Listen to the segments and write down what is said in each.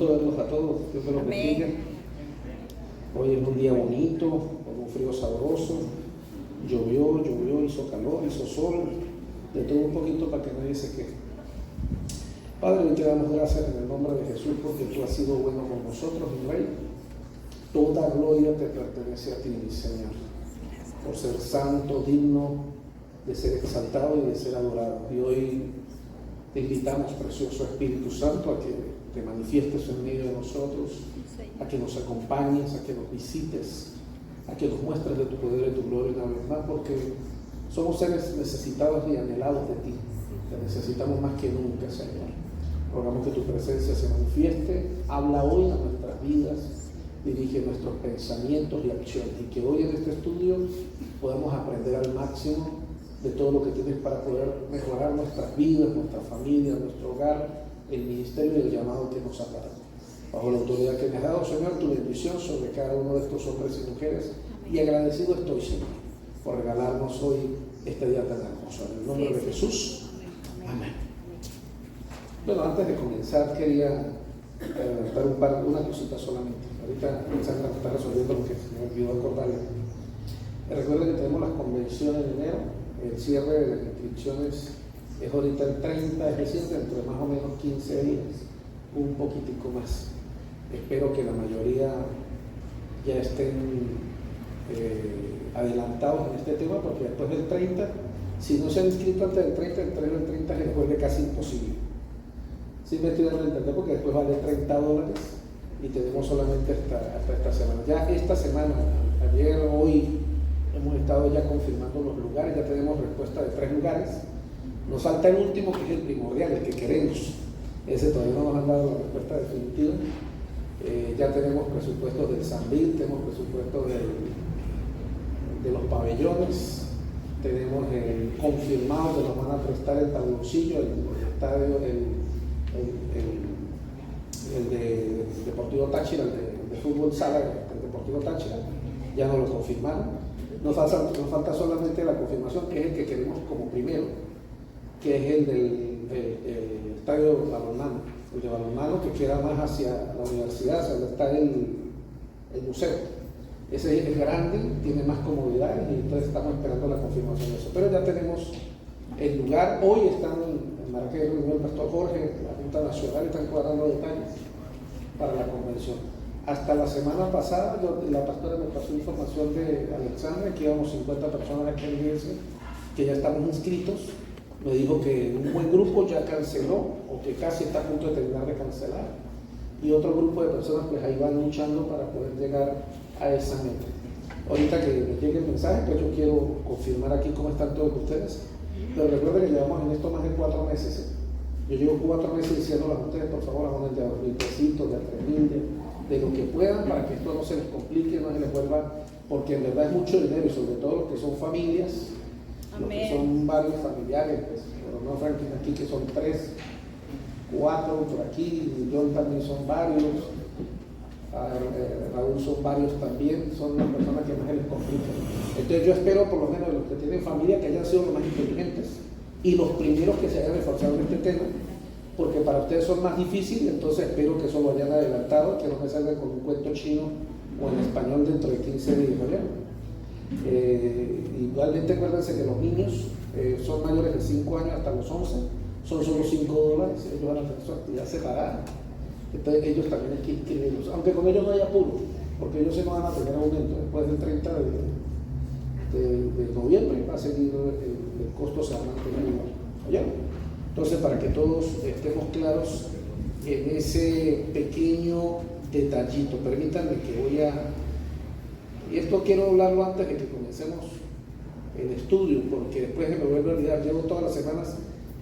Verlos a todos, Dios me los bendiga. Hoy es un día bonito, con un frío sabroso, llovió, hizo calor, hizo sol, de todo un poquito para que nadie se queje. Padre, hoy te damos gracias en el nombre de Jesús porque tú has sido bueno con nosotros, mi Rey. Toda gloria te pertenece a ti, mi Señor, por ser santo, digno de ser exaltado y de ser adorado. Y hoy te invitamos, precioso Espíritu Santo, a que te manifiestes en medio de nosotros, a que nos acompañes, a que nos visites, a que nos muestres de tu poder y tu gloria una vez más, porque somos seres necesitados y anhelados de ti. Te necesitamos más que nunca, Señor. Rogamos que tu presencia se manifieste, habla hoy a nuestras vidas, dirige nuestros pensamientos y acciones, y que hoy en este estudio podamos aprender al máximo de todo lo que tienes para poder mejorar nuestras vidas, nuestra familia, nuestro hogar, el ministerio y el llamado que nos ha dado. Bajo la autoridad que me has dado, Señor, tu bendición sobre cada uno de estos hombres y mujeres, y agradecido estoy, Señor, por regalarnos hoy este día tan hermoso. En el nombre de Jesús, amén. Bueno, antes de comenzar quería dar una cosita solamente. Ahorita Sandra está resolviendo lo que se me olvidó acordarle. Recuerden que tenemos las convenciones en enero, el cierre de las inscripciones es ahorita el 30 de diciembre, entre más o menos 15 días, un poquitico más. Espero que la mayoría ya estén adelantados en este tema, porque después del 30, si no se han inscrito antes del 30, entregar el 30 se les vuelve casi imposible. Sí me estoy dando a entender, porque después vale $30 y tenemos solamente hasta esta semana. Ya esta semana, ayer, hoy, hemos estado ya confirmando los lugares, ya tenemos respuesta de 3 lugares. Nos falta el último, que es el primordial, el que queremos. Ese todavía no nos han dado la respuesta definitiva. Ya tenemos presupuestos del Sambil, tenemos presupuestos de los pabellones, tenemos confirmado que nos van a prestar el tabloncillo, el estadio, el de Deportivo Táchira, el de fútbol sala, el Deportivo Táchira, ya nos lo confirmaron. Nos falta solamente la confirmación, que es el que queremos como primero, que es el del estadio Balonmano, el de Balonmano, que queda más hacia la universidad, hacia donde está el museo. Ese es grande, tiene más comodidades, y entonces estamos esperando la confirmación de eso. Pero ya tenemos el lugar. Hoy están en Marrakech, el pastor Jorge, la Junta Nacional, están cuadrando detalles para la convención. Hasta la semana pasada, la pastora me pasó información de Alexandra, que íbamos 50 personas aquí en la iglesia, que ya estamos inscritos. Me dijo que un buen grupo ya canceló, o que casi está a punto de terminar de cancelar, y otro grupo de personas pues ahí van luchando para poder llegar a esa meta. Ahorita que me llegue el mensaje, pues yo quiero confirmar aquí cómo están todos ustedes. Pero recuerden que llevamos en esto más de 4 meses. Yo llevo 4 meses diciéndoles a ustedes, por favor, abonen de a 2,000 pesitos, de a 3,000, de lo que puedan, para que esto no se les complique, no se les vuelva, porque en verdad es mucho dinero, y sobre todo los que son familias. Los que son varios familiares, pues, pero no Franklin aquí, que son 3, 4 por aquí, y John también son varios, Raúl son varios también, son las personas que más se les complican. Entonces yo espero, por lo menos de los que tienen familia, que hayan sido los más inteligentes y los primeros que se hayan esforzado en este tema, porque para ustedes son más difíciles. Entonces espero que eso lo hayan adelantado, que no me salgan con un cuento chino o en español dentro de 15 días, ¿no? Igualmente acuérdense que los niños son mayores de 5 años hasta los 11, son solo $5, ellos van a tener su actividad separada. Entonces ellos también hay que inscribirlos, aunque con ellos no hay apuro, porque ellos se no van a tener aumento. Después del 30 de noviembre va a seguir el costo, se va a mantener igual. ¿Oye? Entonces, para que todos estemos claros en ese pequeño detallito, permítanme que voy a... Y esto quiero hablarlo antes de que comencemos el estudio, porque después se me vuelve a olvidar. Llevo todas las semanas,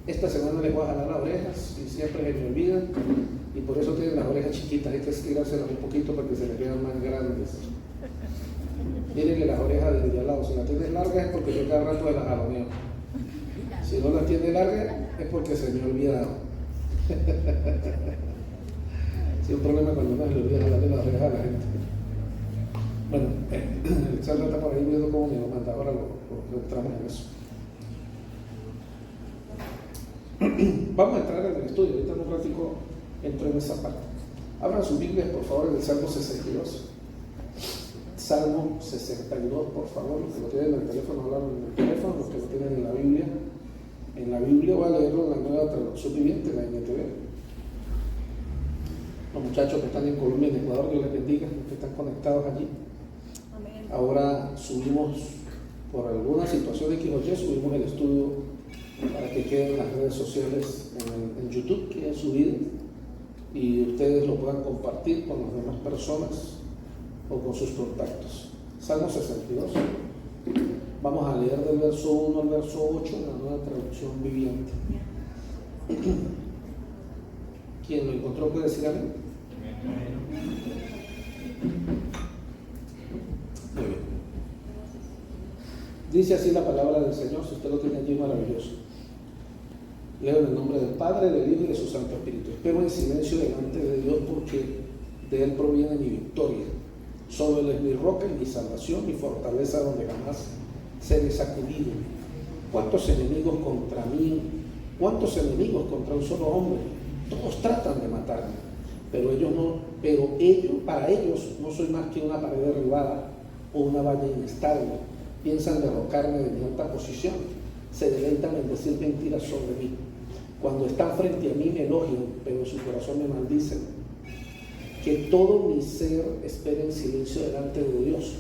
esta semana les voy a jalar las orejas y siempre se me olvidan, y por eso tienen las orejas chiquitas. Hay que estirárselas un poquito para que se les vean más grandes. Mírenle las orejas de al lado. Si las tienes largas es porque yo cada rato las jaloneo. Si no las tiene largas es porque se me ha olvidado. Sí, un problema cuando uno se le olvida jalarle las orejas a la gente. Bueno, Alexandra está por ahí viendo cómo me lo manda. Ahora lo entramos en eso. Vamos a entrar en el estudio. Ahorita en un ratico entro en esa parte. Abran sus Biblias, por favor, en el Salmo 62. Salmo 62, por favor. Los que lo tienen en el teléfono, hablan en el teléfono. Los que lo tienen en la Biblia. En la Biblia voy a leerlo en la Nueva Traducción Viviente, la NTV. Los muchachos que están en Colombia, en Ecuador, Dios les bendiga, los que están conectados allí. Amén. Ahora subimos, por alguna situación de XY, subimos el estudio para que quede en las redes sociales, en YouTube, que es subido, y ustedes lo puedan compartir con las demás personas o con sus contactos. Salmo 62. Vamos a leer del verso 1 al verso 8 en la Nueva Traducción Viviente. ¿Quién lo encontró puede decir amén? Muy bien. Dice así la palabra del Señor, si usted lo tiene allí, maravilloso. Leo en el nombre del Padre, del Hijo y de su Santo Espíritu. Espero en silencio delante de Dios, porque de Él proviene mi victoria. Solo Él es mi roca y mi salvación, mi fortaleza donde jamás seré sacudido. ¿Cuántos enemigos contra mí? ¿Cuántos enemigos contra un solo hombre? Todos tratan de matarme, pero para ellos no soy más que una pared derribada o una valla inestable. Piensan derrocarme de mi alta posición, se deleitan en decir mentiras sobre mí. Cuando están frente a mí me elogian, pero en su corazón me maldicen. Que todo mi ser espere en silencio delante de Dios,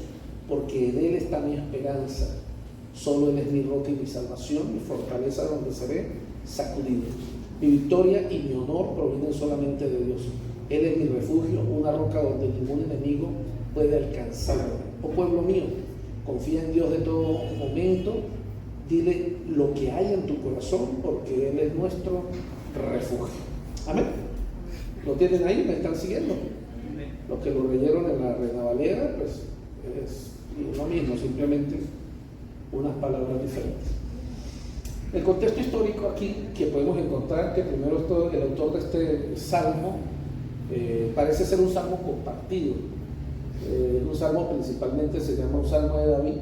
porque en Él está mi esperanza. Solo Él es mi roca y mi salvación, mi fortaleza donde seré sacudido. Mi victoria y mi honor provienen solamente de Dios. Él es mi refugio, una roca donde ningún enemigo puede alcanzarme. Oh pueblo mío, confía en Dios de todo momento. Dile lo que hay en tu corazón, porque Él es nuestro refugio. Amén. ¿Lo tienen ahí? ¿Me están siguiendo? Los que lo leyeron en la Reina Valera, pues es lo mismo, simplemente unas palabras diferentes. El contexto histórico aquí que podemos encontrar, que primero es todo el autor de este salmo, parece ser un salmo compartido. Un salmo principalmente se llama un salmo de David,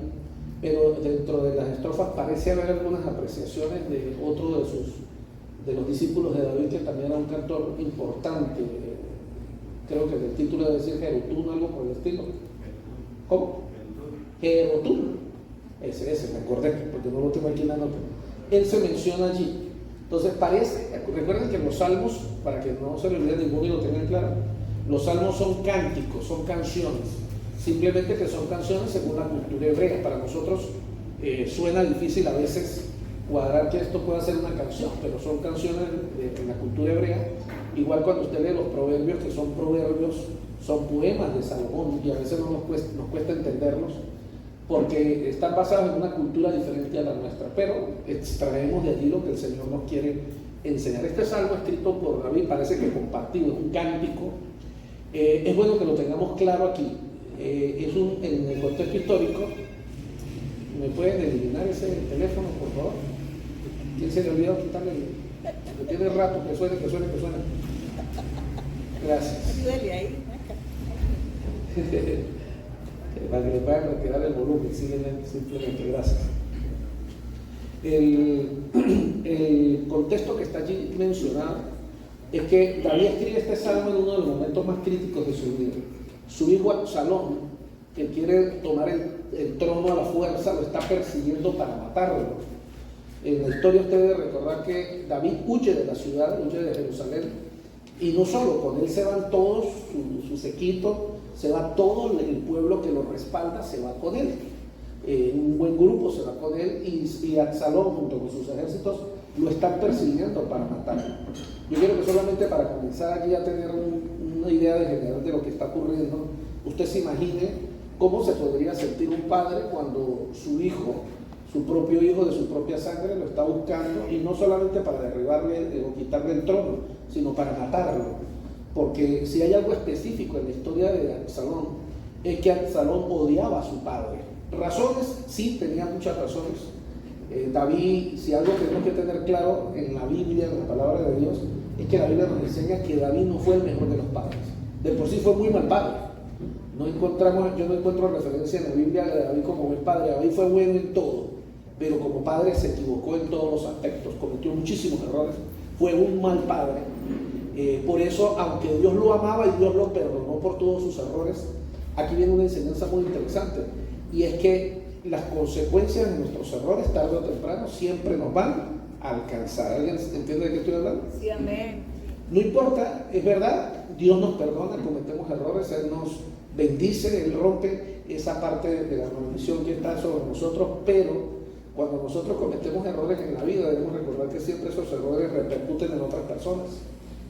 pero dentro de las estrofas parece haber algunas apreciaciones de otro de los discípulos de David, que también era un cantor importante. Creo que el título debe decir Jerotún, algo por el estilo. ¿Cómo? Jerotún. Ese, me acordé, porque no lo tengo aquí en la nota. Él se menciona allí. Entonces recuerden que los salmos, para que no se le olvide ninguno y lo tengan claro, los salmos son cánticos, son canciones. Simplemente que son canciones según la cultura hebrea. Para nosotros suena difícil a veces cuadrar que esto pueda ser una canción, pero son canciones en la cultura hebrea. Igual cuando usted lee los proverbios, que son proverbios, son poemas de Salomón, y a veces nos cuesta entenderlos, porque están basados en una cultura diferente a la nuestra, pero extraemos de allí lo que el Señor nos quiere enseñar. Este salmo escrito por David parece que compartido, es un cántico. Es bueno que lo tengamos claro aquí. En el contexto histórico. ¿Me pueden eliminar ese teléfono, por favor? ¿Quién se le olvidó quitarle? Que tiene rato, que suene. Gracias. Ayúdale ahí. Para que le puedan retirar el volumen, simplemente, gracias. El contexto que está allí mencionado es que David escribe este salmo en uno de los momentos más críticos de su vida. Su hijo Absalón, que quiere tomar el trono a la fuerza, lo está persiguiendo para matarlo. En la historia usted debe recordar que David huye de la ciudad, huye de Jerusalén, y no solo, con él se van todos, su séquito, se va todo el pueblo que lo respalda, se va con él. Un buen grupo se va con él, y Absalón junto con sus ejércitos lo están persiguiendo para matarlo. Yo quiero que solamente para comenzar aquí a tener una idea de general de lo que está ocurriendo, usted se imagine cómo se podría sentir un padre cuando su hijo, su propio hijo de su propia sangre, lo está buscando, y no solamente para derribarle o quitarle el trono, sino para matarlo. Porque si hay algo específico en la historia de Absalón, es que Absalón odiaba a su padre. Razones, sí, tenía muchas razones. David, si algo tenemos que tener claro en la Biblia, en la palabra de Dios, es que la Biblia nos enseña que David no fue el mejor de los padres. De por sí fue muy mal padre. Yo no encuentro referencia en la Biblia de David como buen padre. David fue bueno en todo, pero como padre se equivocó en todos los aspectos, cometió muchísimos errores, fue un mal padre. Por eso, aunque Dios lo amaba y Dios lo perdonó por todos sus errores, aquí viene una enseñanza muy interesante, y es que las consecuencias de nuestros errores, tarde o temprano, siempre nos van a alcanzar. ¿Alguien entiende de qué estoy hablando? Sí, amén. No importa, es verdad, Dios nos perdona, cometemos errores, Él nos bendice, Él rompe esa parte de la maldición que está sobre nosotros, pero cuando nosotros cometemos errores en la vida, debemos recordar que siempre esos errores repercuten en otras personas,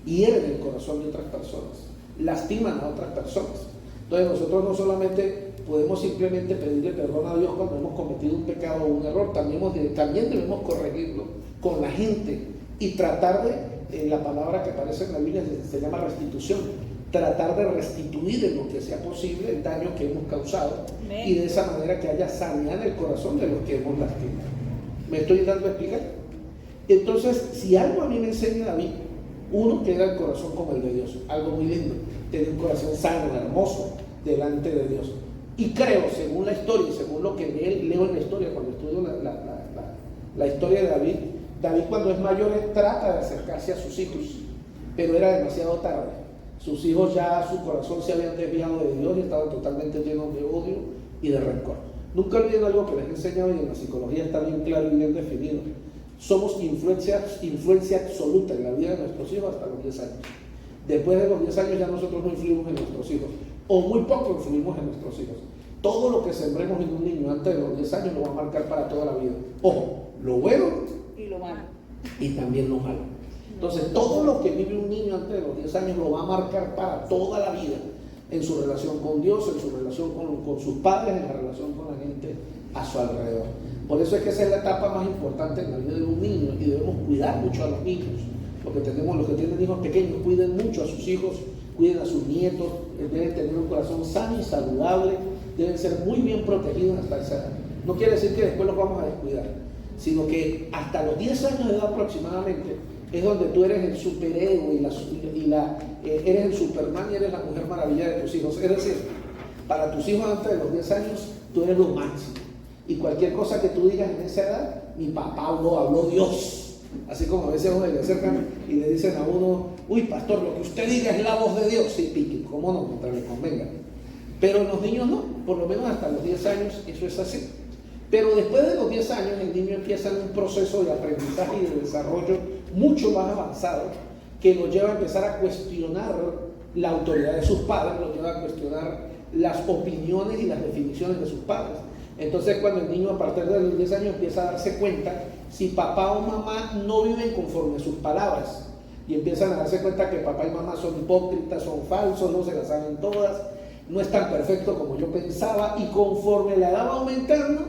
hieren el corazón de otras personas, lastiman a otras personas. Entonces nosotros no solamente podemos simplemente pedirle perdón a Dios cuando hemos cometido un pecado o un error, también debemos corregirlo con la gente y tratar de, la palabra que aparece en la Biblia se llama restitución, tratar de restituir en lo que sea posible el daño que hemos causado. Amén. Y de esa manera que haya sanidad en el corazón de los que hemos lastimado. ¿Me estoy dando a explicar? Entonces, si algo a mí me enseña David, uno, queda el corazón como el de Dios, algo muy lindo, tener un corazón sano, hermoso, delante de Dios. Y creo, según la historia, según lo que leo en la historia, cuando estudio la historia de David, David cuando es mayor trata de acercarse a sus hijos, pero era demasiado tarde. Sus hijos ya, su corazón se habían desviado de Dios y estaban totalmente llenos de odio y de rencor. Nunca olviden algo que les he enseñado y en la psicología está bien claro y bien definido. Somos influencia absoluta en la vida de nuestros hijos hasta los 10 años. Después de los 10 años ya nosotros no influimos en nuestros hijos, o muy poco influimos en nuestros hijos. Todo lo que sembremos en un niño antes de los 10 años lo va a marcar para toda la vida. Ojo, lo bueno y lo malo. Y también lo malo. Entonces, todo lo que vive un niño antes de los 10 años lo va a marcar para toda la vida, en su relación con Dios, en su relación con sus padres, en la relación con la gente a su alrededor. Por eso es que esa es la etapa más importante en la vida de un niño y debemos cuidar mucho a los niños. Los que tienen hijos pequeños, cuiden mucho a sus hijos, cuiden a sus nietos, deben tener un corazón sano y saludable, deben ser muy bien protegidos hasta esa edad. No quiere decir que después los vamos a descuidar, sino que hasta los 10 años de edad aproximadamente es donde tú eres el superhéroe eres el Superman y eres la mujer maravilla de tus hijos. Es decir, para tus hijos antes de los 10 años tú eres lo máximo. Y cualquier cosa que tú digas en esa edad, mi papá habló Dios. Así como a veces uno le acercan y le dicen a uno, uy pastor, lo que usted diga es la voz de Dios. Sí, pique, cómo no, mientras le convenga. Pero en los niños no, por lo menos hasta los 10 años eso es así. Pero después de los 10 años el niño empieza en un proceso de aprendizaje y de desarrollo mucho más avanzado que lo lleva a empezar a cuestionar la autoridad de sus padres, lo lleva a cuestionar las opiniones y las definiciones de sus padres. Entonces cuando el niño a partir de los 10 años empieza a darse cuenta si papá o mamá no viven conforme a sus palabras y empiezan a darse cuenta que papá y mamá son hipócritas, son falsos, no se las saben todas, no es tan perfecto como yo pensaba, y conforme la edad va aumentando,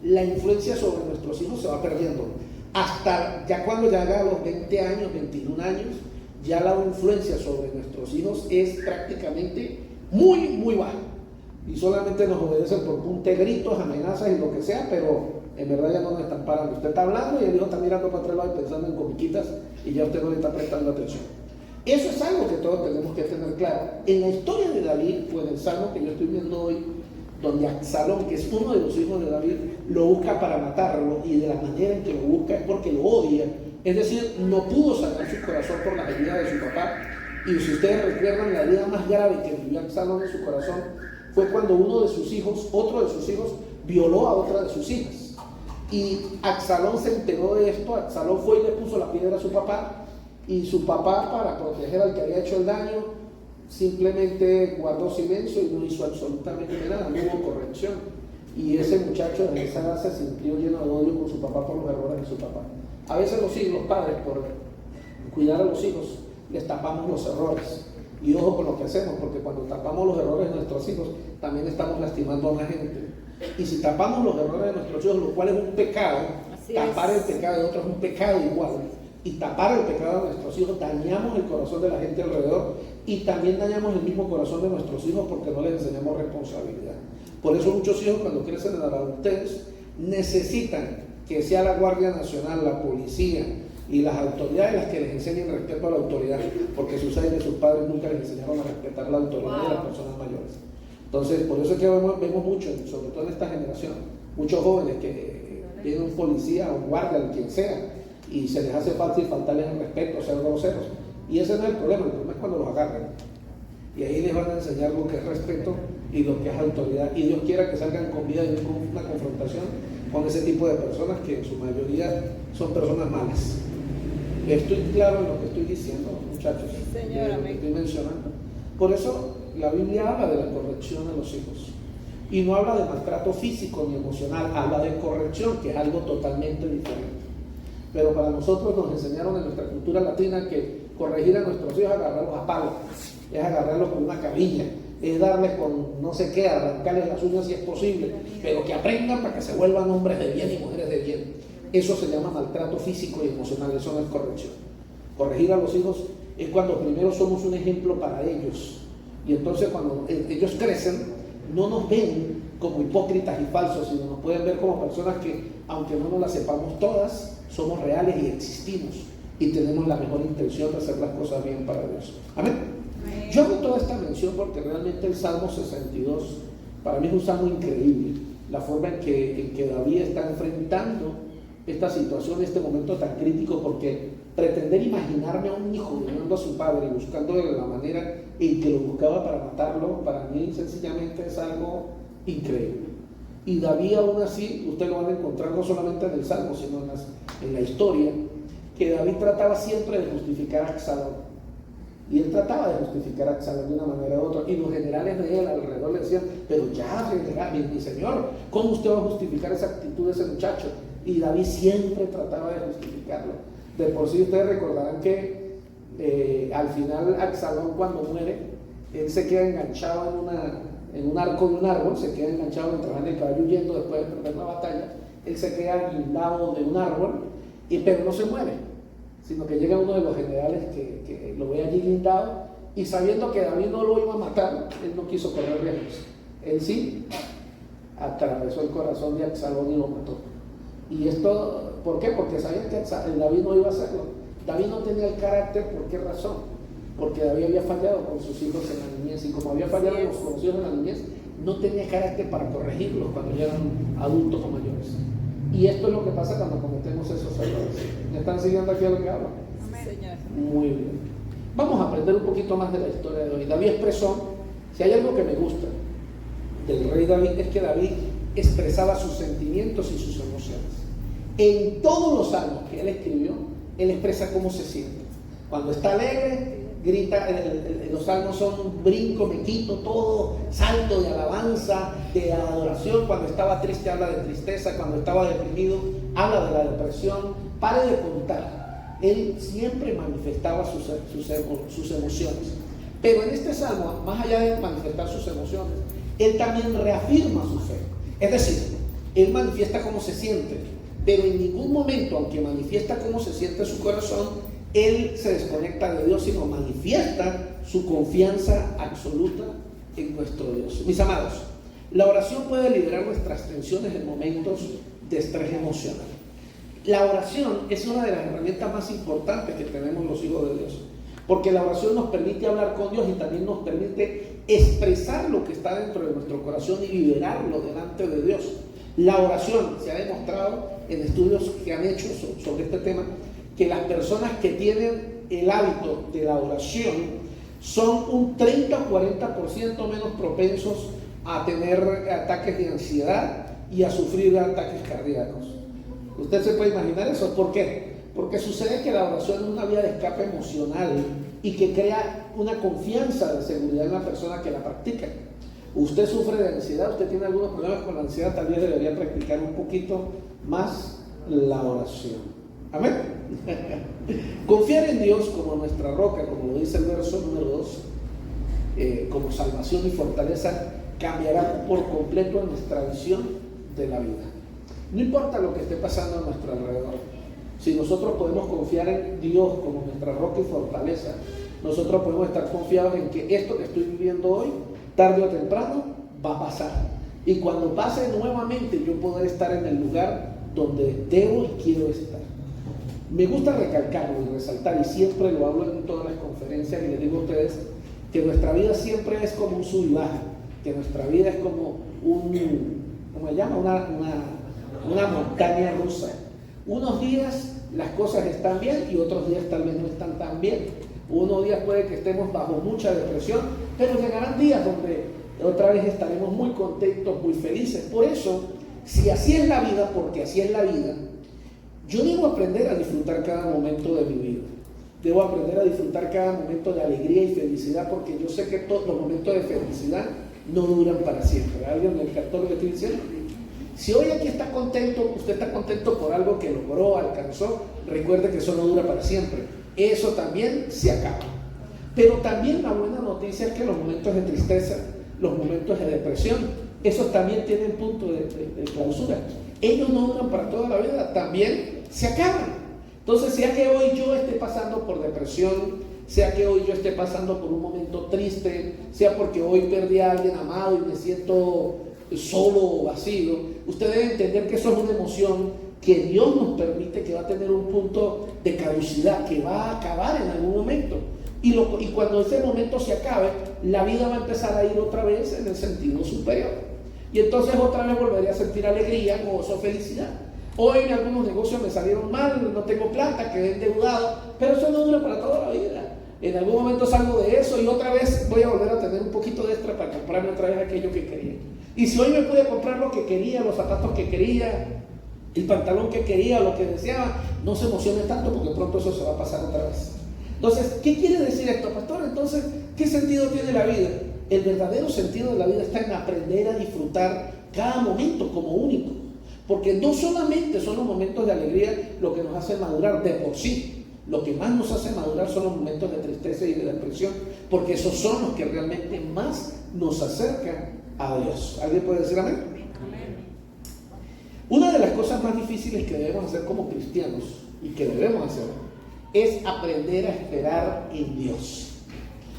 la influencia sobre nuestros hijos se va perdiendo. Hasta ya cuando llega a los 20 años, 21 años, ya la influencia sobre nuestros hijos es prácticamente muy, muy baja. Y solamente nos obedecen por punte, gritos, amenazas y lo que sea, pero en verdad ya no nos están parando. Usted está hablando y el hijo está mirando para otro lado y pensando en comiquitas y ya usted no le está prestando atención. Eso es algo que todos tenemos que tener claro. En la historia de David, o en el salmo que yo estoy viendo hoy, donde Absalón, que es uno de los hijos de David, lo busca para matarlo, y de la manera en que lo busca es porque lo odia. Es decir, no pudo sacar su corazón por la herida de su papá. Y si ustedes recuerdan, la herida más grave que vivió Absalón en su corazón fue cuando otro de sus hijos, violó a otra de sus hijas. Y Absalón se enteró de esto. Absalón fue y le puso la piedra a su papá, y su papá, para proteger al que había hecho el daño, simplemente guardó silencio y no hizo absolutamente nada, no hubo corrección. Y ese muchacho en esa edad se sintió lleno de odio con su papá por los errores de su papá. A veces los padres, por cuidar a los hijos, les tapamos los errores. Y ojo con lo que hacemos, porque cuando tapamos los errores de nuestros hijos, también estamos lastimando a la gente. Y si tapamos los errores de nuestros hijos, lo cual es un pecado, tapar el pecado de otros es un pecado igual. Y tapar el pecado de nuestros hijos, dañamos el corazón de la gente alrededor y también dañamos el mismo corazón de nuestros hijos porque no les enseñamos responsabilidad. Por eso muchos hijos, cuando crecen en la adultez, necesitan que sea la Guardia Nacional, la policía y las autoridades las que les enseñen respeto a la autoridad, porque sucede que sus padres nunca les enseñaron a respetar la autoridad de las personas mayores. Entonces, por eso es que vemos mucho, sobre todo en esta generación, muchos jóvenes que tienen un policía o un guardia, quien sea, y se les hace fácil faltarles el respeto, ser groseros. Y ese no es el problema es cuando los agarren. Y ahí les van a enseñar lo que es respeto y lo que es autoridad. Y Dios quiera que salgan con vida y con una confrontación con ese tipo de personas que en su mayoría son personas malas. Estoy claro en lo que estoy diciendo, muchachos, Señor, lo que estoy mencionando. Por eso la Biblia habla de la corrección a los hijos. Y no habla de maltrato físico ni emocional, habla de corrección, que es algo totalmente diferente. Pero para nosotros nos enseñaron en nuestra cultura latina que corregir a nuestros hijos es agarrarlos a palos, es agarrarlos con una cabilla, es darles con no sé qué, arrancarles las uñas si es posible, pero que aprendan para que se vuelvan hombres de bien y mujeres de bien. Eso se llama maltrato físico y emocional, eso no es corrección. Corregir a los hijos es cuando primero somos un ejemplo para ellos. Y entonces cuando ellos crecen, no nos ven como hipócritas y falsos, sino nos pueden ver como personas que, aunque no nos las sepamos todas, somos reales y existimos. Y tenemos la mejor intención de hacer las cosas bien para Dios. Amén. Amén. Yo hago toda esta mención porque realmente el Salmo 62, para mí es un salmo increíble. La forma en que David está enfrentando esta situación, este momento tan crítico, porque pretender imaginarme a un hijo violando a su padre y buscando de la manera en que lo buscaba para matarlo, para mí sencillamente es algo increíble. Y David aún así, usted lo van a encontrar no solamente en el Salmo, sino en la historia, que David trataba siempre de justificar a Absalón. Y él trataba de justificar a Absalón de una manera u otra. Y los generales de él alrededor le decían, pero ya, general, mi señor, ¿cómo usted va a justificar esa actitud de ese muchacho? Y David siempre trataba de justificarlo. De por sí ustedes recordarán que al final Absalón, cuando muere, él se queda enganchado en un arco de un árbol, se queda enganchado mientras van el caballo huyendo después de perder la batalla. Él se queda guindado de un árbol, pero no se muere, sino que llega uno de los generales que lo ve allí guindado, y sabiendo que David no lo iba a matar, él no quiso correr riesgos. Él sí atravesó el corazón de Absalón y lo mató. Y esto, ¿por qué? Porque sabía que David no iba a hacerlo. David no tenía el carácter. ¿Por qué razón? Porque David había fallado con sus hijos en la niñez, y como había fallado con los hijos en la niñez, no tenía carácter para corregirlos cuando ya eran adultos o mayores. Y esto es lo que pasa cuando cometemos esos errores. ¿Me están siguiendo aquí a lo que hablo? Muy bien. Vamos a aprender un poquito más de la historia de David. David expresó, si hay algo que me gusta del rey David, es que David expresaba sus sentimientos y sus emociones. En todos los salmos que él escribió, él expresa cómo se siente. Cuando está alegre, grita, los salmos son brinco, me quito, todo, salto de alabanza, de adoración. Cuando estaba triste habla de tristeza, cuando estaba deprimido habla de la depresión. Pare de contar, él siempre manifestaba sus emociones. Pero en este salmo, más allá de manifestar sus emociones, él también reafirma su fe. Es decir, él manifiesta cómo se siente, pero en ningún momento, aunque manifiesta cómo se siente su corazón, él se desconecta de Dios, sino manifiesta su confianza absoluta en nuestro Dios. Mis amados, la oración puede liberar nuestras tensiones en momentos de estrés emocional. La oración es una de las herramientas más importantes que tenemos los hijos de Dios, porque la oración nos permite hablar con Dios y también nos permite expresar lo que está dentro de nuestro corazón y liberarlo delante de Dios. La oración, se ha demostrado en estudios que han hecho sobre este tema, que las personas que tienen el hábito de la oración son un 30 o 40% menos propensos a tener ataques de ansiedad y a sufrir ataques cardíacos. Usted se puede imaginar eso. ¿Por qué? Porque sucede que la oración es una vía de escape emocional y que crea una confianza de seguridad en la persona que la practica. Usted sufre de ansiedad, usted tiene algunos problemas con la ansiedad, tal vez debería practicar un poquito más la oración. Amén. Confiar en Dios como nuestra roca, como lo dice el verso número 2, como salvación y fortaleza, cambiará por completo nuestra visión de la vida. No importa lo que esté pasando a nuestro alrededor, si nosotros podemos confiar en Dios como nuestra roca y fortaleza, nosotros podemos estar confiados en que esto que estoy viviendo hoy, tarde o temprano, va a pasar. Y cuando pase nuevamente, yo podré estar en el lugar donde debo y quiero estar. Me gusta recalcarlo y resaltar, y siempre lo hablo en todas las conferencias, y les digo a ustedes que nuestra vida siempre es como un sub y baja, que nuestra vida es como ¿cómo se llama? Una montaña rusa. Unos días las cosas están bien y otros días tal vez no están tan bien. Unos días puede que estemos bajo mucha depresión, pero llegarán días donde otra vez estaremos muy contentos, muy felices. Por eso, si así es la vida, porque así es la vida, yo debo aprender a disfrutar cada momento de mi vida. Debo aprender a disfrutar cada momento de alegría y felicidad, porque yo sé que todos los momentos de felicidad no duran para siempre. ¿Alguien me captó lo que estoy diciendo? Si hoy aquí está contento, usted está contento por algo que logró, alcanzó, recuerde que eso no dura para siempre. Eso también se acaba. Pero también la buena noticia es que los momentos de tristeza, los momentos de depresión, esos también tienen punto de clausura. Ellos no duran para toda la vida, también se acaban. Entonces, sea que hoy yo esté pasando por depresión, sea que hoy yo esté pasando por un momento triste, sea porque hoy perdí a alguien amado y me siento solo o vacío, usted debe entender que eso es una emoción que Dios nos permite, que va a tener un punto de caducidad, que va a acabar en algún momento. Y cuando ese momento se acabe, la vida va a empezar a ir otra vez en el sentido superior. Y entonces otra vez volveré a sentir alegría, gozo, felicidad. Hoy en algunos negocios me salieron mal, no tengo plata, quedé endeudado, pero eso no dura para toda la vida. En algún momento salgo de eso y otra vez voy a volver a tener un poquito de extra para comprarme otra vez aquello que quería. Y si hoy me pude comprar lo que quería, los zapatos que quería, el pantalón que quería, lo que deseaba, no se emocione tanto porque pronto eso se va a pasar otra vez. Entonces, ¿qué quiere decir esto, pastor? Entonces, ¿qué sentido tiene la vida? El verdadero sentido de la vida está en aprender a disfrutar cada momento como único. Porque no solamente son los momentos de alegría lo que nos hace madurar de por sí. Lo que más nos hace madurar son los momentos de tristeza y de depresión, porque esos son los que realmente más nos acercan a Dios. ¿Alguien puede decir amén? Una de las cosas más difíciles que debemos hacer como cristianos, y que debemos hacer, es aprender a esperar en Dios.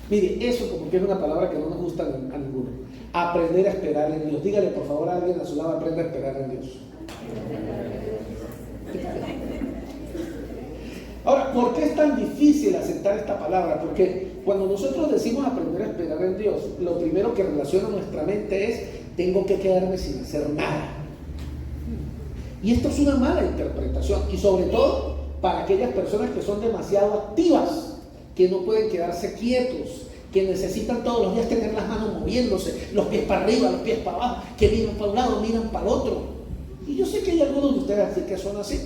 Mire, eso como que es una palabra que no nos gusta a ninguno. Aprender a esperar en Dios. Dígale por favor a alguien a su lado, aprenda a esperar en Dios. Ahora, ¿por qué es tan difícil aceptar esta palabra? Porque cuando nosotros decimos aprender a esperar en Dios, lo primero que relaciona nuestra mente es: tengo que quedarme sin hacer nada. Y esto es una mala interpretación, y sobre todo para aquellas personas que son demasiado activas, que no pueden quedarse quietos, que necesitan todos los días tener las manos moviéndose, los pies para arriba, los pies para abajo, que miran para un lado, miran para el otro. Y yo sé que hay algunos de ustedes así que son así.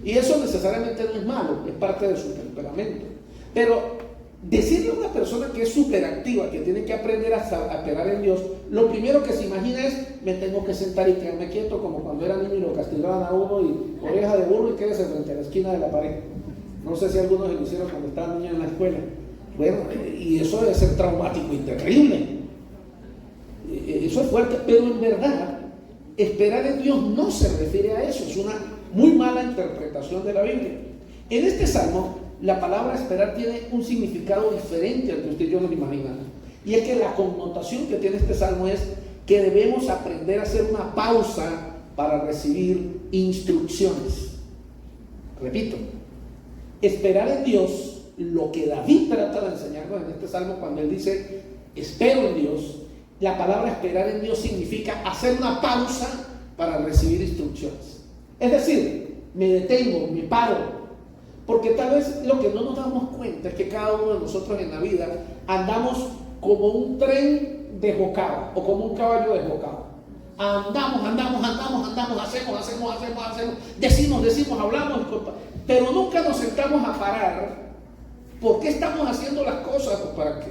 Y eso necesariamente no es malo, es parte de su temperamento. Pero decirle a una persona que es súper activa, que tiene que aprender a esperar en Dios, lo primero que se imagina es: me tengo que sentar y quedarme quieto, como cuando era niño y lo castigaban a uno y oreja de burro y quédese frente a la esquina de la pared. No sé si algunos lo hicieron cuando estaban niños en la escuela. Bueno, y eso debe ser traumático y terrible. Eso es fuerte, pero en verdad, esperar en Dios no se refiere a eso. Es una muy mala interpretación de la Biblia. En este salmo, la palabra esperar tiene un significado diferente al que usted y yo nos imaginamos. Y es que la connotación que tiene este salmo es que debemos aprender a hacer una pausa para recibir instrucciones. Repito, esperar en Dios, lo que David trata de enseñarnos en este salmo cuando él dice espero en Dios, la palabra esperar en Dios significa hacer una pausa para recibir instrucciones. Es decir, me detengo, me paro, porque tal vez lo que no nos damos cuenta es que cada uno de nosotros en la vida andamos como un tren desbocado o como un caballo desbocado. Andamos, hacemos, decimos, hablamos, pero nunca nos sentamos a parar. ¿Por qué estamos haciendo las cosas? Pues ¿para qué?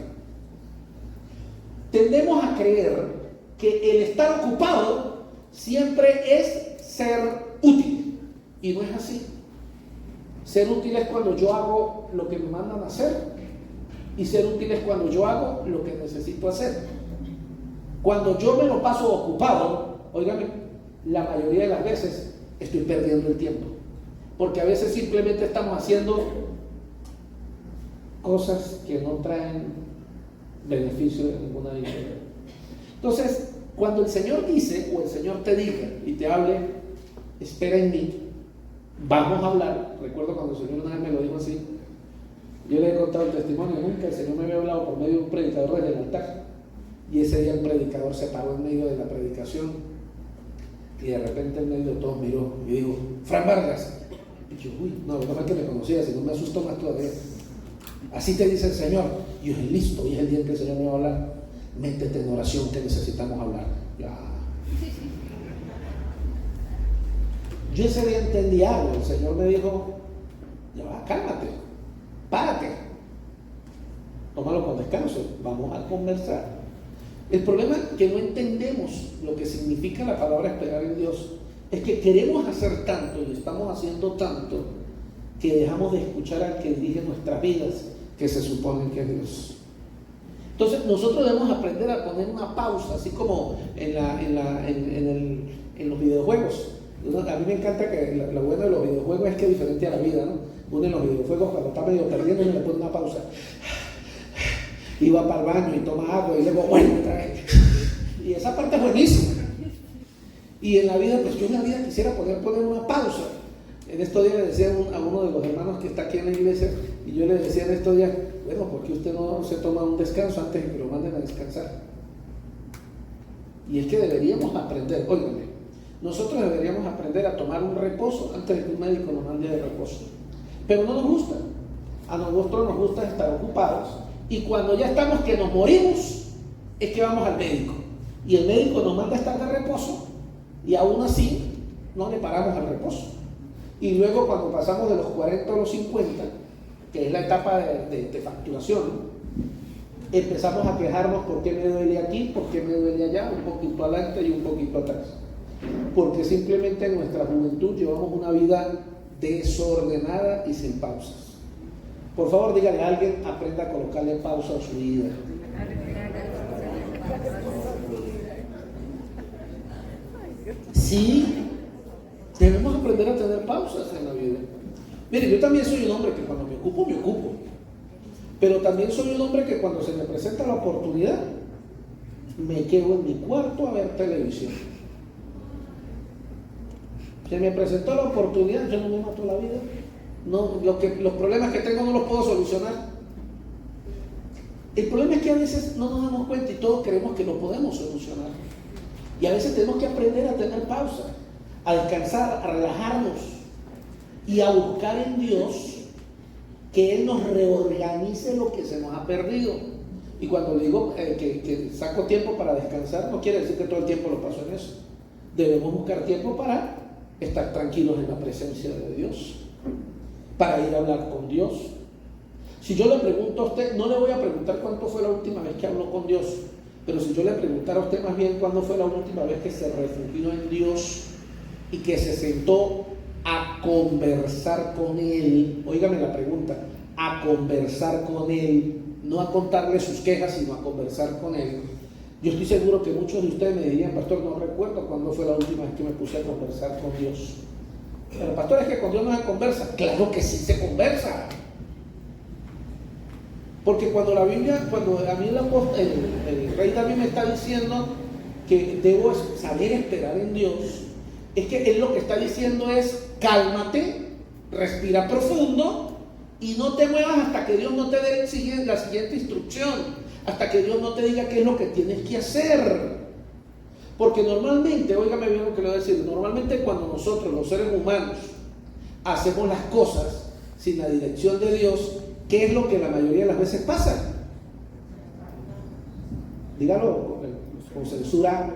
Tendemos a creer que el estar ocupado siempre es ser útil, y no es así. Ser útil es cuando yo hago lo que me mandan a hacer, y ser útil es cuando yo hago lo que necesito hacer. Cuando yo me lo paso ocupado, óigame, la mayoría de las veces estoy perdiendo el tiempo, porque a veces simplemente estamos haciendo cosas que no traen beneficio de ninguna manera. Entonces, cuando el Señor dice, o el Señor te diga y te hable, espera en mí, vamos a hablar. Recuerdo cuando el Señor una vez me lo dijo así. Yo le he contado el testimonio, nunca el Señor me había hablado por medio de un predicador desde el altar, y ese día el predicador se paró en medio de la predicación y de repente en medio de todos miró y dijo: Fran Vargas. Y yo, uy, no es que me conocía, si no me asustó más todavía. Así te dice el Señor. Y yo dije, listo, hoy es el día en que el Señor me va a hablar. Métete en oración, que necesitamos hablar. Ya. Yo ese día entendí algo. El Señor me dijo, ya va, cálmate, párate, tómalo con descanso, vamos a conversar. El problema es que no entendemos lo que significa la palabra esperar en Dios. Es que queremos hacer tanto y estamos haciendo tanto que dejamos de escuchar al que dirige nuestras vidas, que se supone que es Dios. Entonces nosotros debemos aprender a poner una pausa, así como en los videojuegos. A mí me encanta que lo bueno de los videojuegos es que es diferente a la vida, ¿no? Uno en los videojuegos cuando está medio perdiendo uno le pone una pausa y va para el baño y toma agua y luego vuelve otra vez. Y esa parte es buenísima. Y en la vida, pues yo en la vida quisiera poner una pausa. En estos días le decía a uno de los hermanos que está aquí en la iglesia, y yo le decía en estos días, bueno, ¿por qué usted no se toma un descanso antes de que lo manden a descansar? Y es que deberíamos aprender, óigame, nosotros deberíamos aprender a tomar un reposo antes de que un médico nos mande de reposo. Pero no nos gusta. A nosotros nos gusta estar ocupados, y cuando ya estamos que nos morimos, es que vamos al médico. Y el médico nos manda a estar de reposo, y aún así no le paramos al reposo. Y luego cuando pasamos de los 40 a los 50, que es la etapa de facturación, empezamos a quejarnos por qué me duele aquí, por qué me duele allá, un poquito adelante y un poquito atrás. Porque simplemente en nuestra juventud llevamos una vida desordenada y sin pausas. Por favor, dígale a alguien, aprenda a colocarle pausa a su vida. Sí, debemos aprender a tener pausas en la vida. Mire, yo también soy un hombre que cuando me ocupo. Pero también soy un hombre que cuando se me presenta la oportunidad, me quedo en mi cuarto a ver televisión. Se me presentó la oportunidad, yo no me mato la vida. No, los problemas que tengo no los puedo solucionar. El problema es que a veces no nos damos cuenta y todos creemos que lo podemos solucionar. Y a veces tenemos que aprender a tener pausa, a descansar, a relajarnos y a buscar en Dios que Él nos reorganice lo que se nos ha perdido. Y cuando digo que saco tiempo para descansar, no quiere decir que todo el tiempo lo paso en eso. Debemos buscar tiempo para estar tranquilos en la presencia de Dios, para ir a hablar con Dios. Si yo le pregunto a usted, no le voy a preguntar cuánto fue la última vez que habló con Dios, pero si yo le preguntara a usted más bien cuándo fue la última vez que se refugió en Dios y que se sentó a conversar con Él, óigame la pregunta, a conversar con Él, no a contarle sus quejas, sino a conversar con Él. Yo estoy seguro que muchos de ustedes me dirían, pastor, no recuerdo cuándo fue la última vez que me puse a conversar con Dios. Pero pastor, es que con Dios no se conversa. Claro que sí se conversa. Porque cuando a mí el rey David me está diciendo que debo saber esperar en Dios, es que él lo que está diciendo es, cálmate, respira profundo y no te muevas hasta que Dios no te dé la siguiente instrucción, hasta que Dios no te diga qué es lo que tienes que hacer. Porque normalmente, óigame bien lo que le voy a decir, normalmente cuando nosotros, los seres humanos, hacemos las cosas sin la dirección de Dios, ¿qué es lo que la mayoría de las veces pasa? Dígalo con censura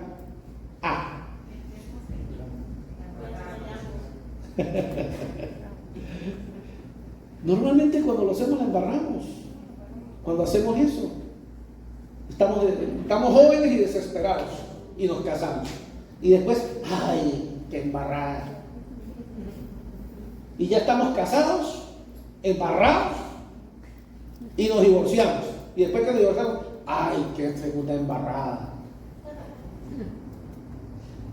A. Normalmente cuando lo hacemos la embarramos. Cuando hacemos eso, estamos jóvenes y desesperados y nos casamos. Y después, ¡ay, qué embarrada! Y ya estamos casados, embarrados y nos divorciamos. Y después que nos divorciamos, ¡ay, qué segunda embarrada!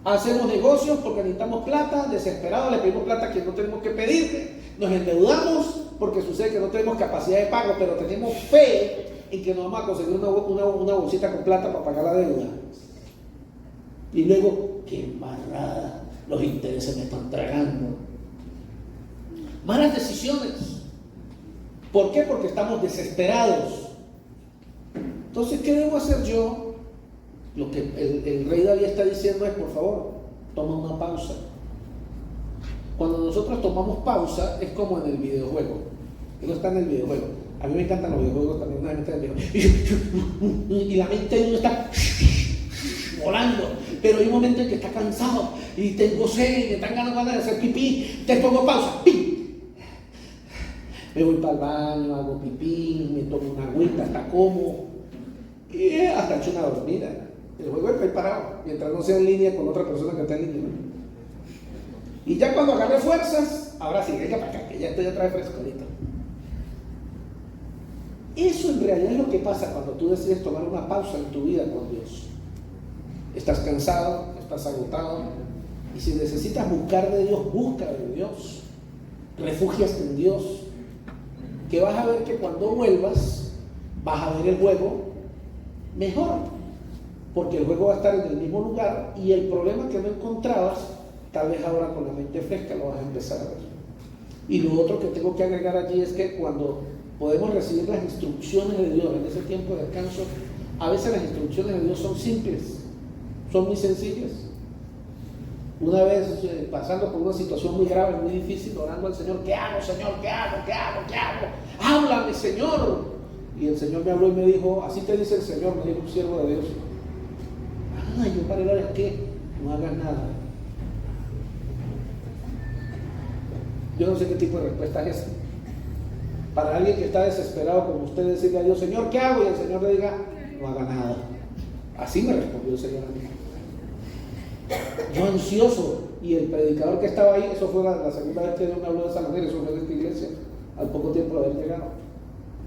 Hacemos negocios porque necesitamos plata, desesperados, le pedimos plata que no tenemos que pedirle, nos endeudamos porque sucede que no tenemos capacidad de pago, pero tenemos fe en que nos vamos a conseguir una bolsita con plata para pagar la deuda. Y luego, ¡qué embarrada! Los intereses me están tragando. Malas decisiones. ¿Por qué? Porque estamos desesperados. Entonces, ¿qué debo hacer yo? Lo que el rey David está diciendo es, por favor, toma una pausa. Cuando nosotros tomamos pausa, es como en el videojuego. Eso está en el videojuego. A mí me encantan los videojuegos también, una mente de y la mente de uno está volando, pero hay un momento en que está cansado y tengo sed, me están ganas de hacer pipí, te pongo pausa, ¡pim! Me voy para el baño, hago pipí, me tomo una agüita, hasta como, y hasta echo una dormida. El juego está ahí parado, mientras no sea en línea con otra persona que está en línea. Y ya cuando agarre fuerzas, ahora sí, venga para acá, que ya estoy otra vez frescolito. Eso en realidad es lo que pasa cuando tú decides tomar una pausa en tu vida con Dios. Estás cansado, estás agotado, y si necesitas buscar de Dios, busca de Dios. Refúgiate en Dios, que vas a ver que cuando vuelvas, vas a ver el juego mejor, porque el juego va a estar en el mismo lugar y el problema que no encontrabas, tal vez ahora con la mente fresca lo vas a empezar a ver. Y lo otro que tengo que agregar allí es que cuando podemos recibir las instrucciones de Dios en ese tiempo de descanso, a veces las instrucciones de Dios son simples, son muy sencillas. Una vez pasando por una situación muy grave, muy difícil, orando al Señor, ¿qué hago, Señor? ¿Qué hago? ¿Qué hago? ¿Qué hago? ¡Háblame, Señor! Y el Señor me habló y me dijo, así te dice el Señor, me dijo un siervo de Dios. Ay, yo para orar, ¿qué? No hagas nada. Yo no sé qué tipo de respuesta es esa. Para alguien que está desesperado como usted, decirle a Dios, Señor, ¿qué hago? Y el Señor le diga, no haga nada. Así me respondió el Señor a mí. Yo ansioso, y el predicador que estaba ahí, eso fue la segunda vez que Dios me habló de esa manera, eso fue en esta iglesia, al poco tiempo de haber llegado.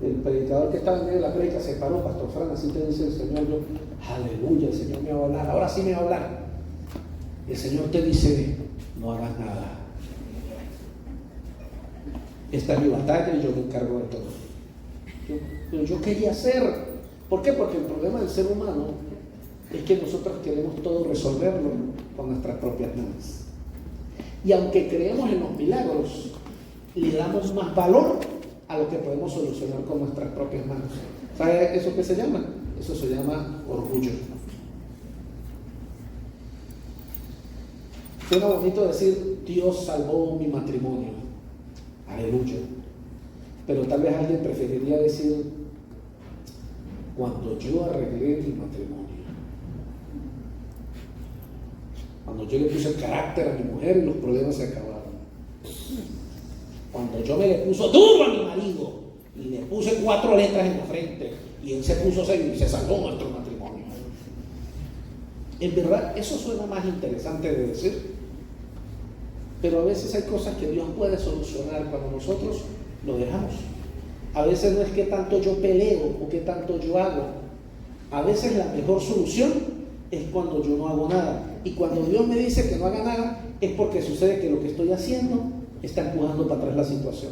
El predicador que estaba en medio de la prédica se paró, Pastor Fran, así te dice el Señor. Yo, aleluya, el Señor me va a hablar, ahora sí me va a hablar. El Señor te dice, no hagas nada. Esta es mi batalla y yo me encargo de todo. Pero yo quería hacer. ¿Por qué? Porque el problema del ser humano es que nosotros queremos todo resolverlo con nuestras propias manos. Y aunque creemos en los milagros, le damos más valor a lo que podemos solucionar con nuestras propias manos. ¿Sabe eso qué se llama? Eso se llama orgullo. Suena bonito decir, Dios salvó mi matrimonio. Aleluya. Pero tal vez alguien preferiría decir, cuando yo arreglé mi matrimonio, cuando yo le puse el carácter a mi mujer y los problemas se acabaron, cuando yo me le puso duro a mi marido y le puse 4 letras en la frente y él se puso serio y se salvó nuestro matrimonio. En verdad eso suena más interesante de decir, pero a veces hay cosas que Dios puede solucionar cuando nosotros lo dejamos. A veces no es que tanto yo peleo o que tanto yo hago. A veces la mejor solución es cuando yo no hago nada. Y cuando Dios me dice que no haga nada, es porque sucede que lo que estoy haciendo está empujando para atrás la situación.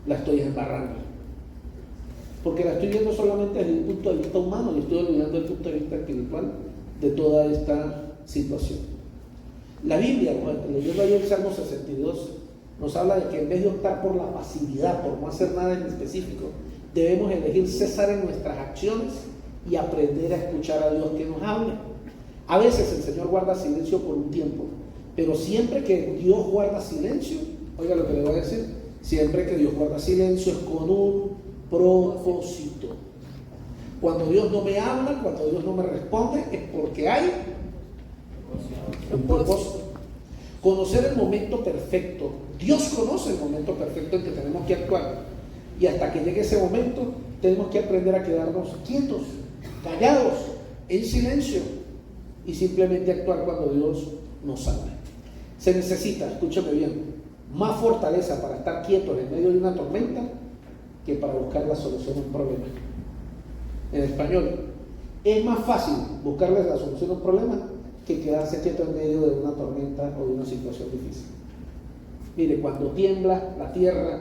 La estoy embarrando. Porque la estoy viendo solamente desde el punto de vista humano y estoy olvidando el punto de vista espiritual de toda esta situación. La Biblia, leyendo ahí el Salmo 62, nos habla de que en vez de optar por la pasividad, por no hacer nada en específico, debemos elegir cesar en nuestras acciones y aprender a escuchar a Dios que nos hable. A veces el Señor guarda silencio por un tiempo, pero siempre que Dios guarda silencio, oiga lo que le voy a decir, siempre que Dios guarda silencio es con un propósito. Cuando Dios no me habla, cuando Dios no me responde, es porque hay un propósito. Conocer el momento perfecto. Dios conoce el momento perfecto en que tenemos que actuar. Y hasta que llegue ese momento, tenemos que aprender a quedarnos quietos, callados, en silencio, y simplemente actuar cuando Dios nos habla. Se necesita, escúchame bien, más fortaleza para estar quietos en medio de una tormenta que para buscar la solución a un problema. En español, es más fácil buscarle la solución a un problema que quedarse quieto en medio de una tormenta o de una situación difícil. Mire, cuando tiembla la tierra,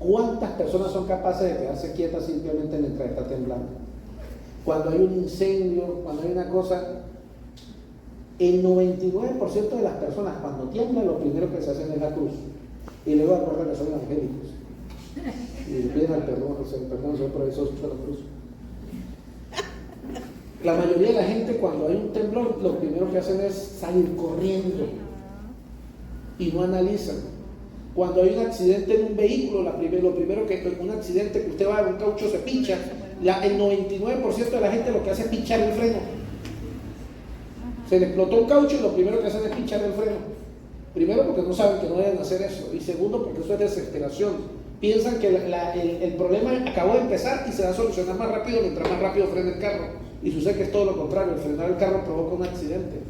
¿cuántas personas son capaces de quedarse quietas simplemente mientras está temblando? Cuando hay un incendio, cuando hay una cosa, el 99% de las personas cuando tiembla lo primero que se hacen es la cruz. Y luego acuerdan que son evangélicos. Y le piden al perdón, Señor, por eso uso la cruz. La mayoría de la gente cuando hay un temblor lo primero que hacen es salir corriendo y no analizan. Cuando hay un accidente en un vehículo, lo primero que un accidente que usted va a ver, un caucho se pincha, el 99% de la gente lo que hace es pinchar el freno. Se le explotó un caucho y lo primero que hacen es pinchar el freno. Primero porque no saben que no deben hacer eso, y segundo porque eso es desesperación. Piensan que el problema acabó de empezar y se va a solucionar más rápido mientras más rápido frena el carro, y sucede que es todo lo contrario. El frenar el carro provoca un accidente.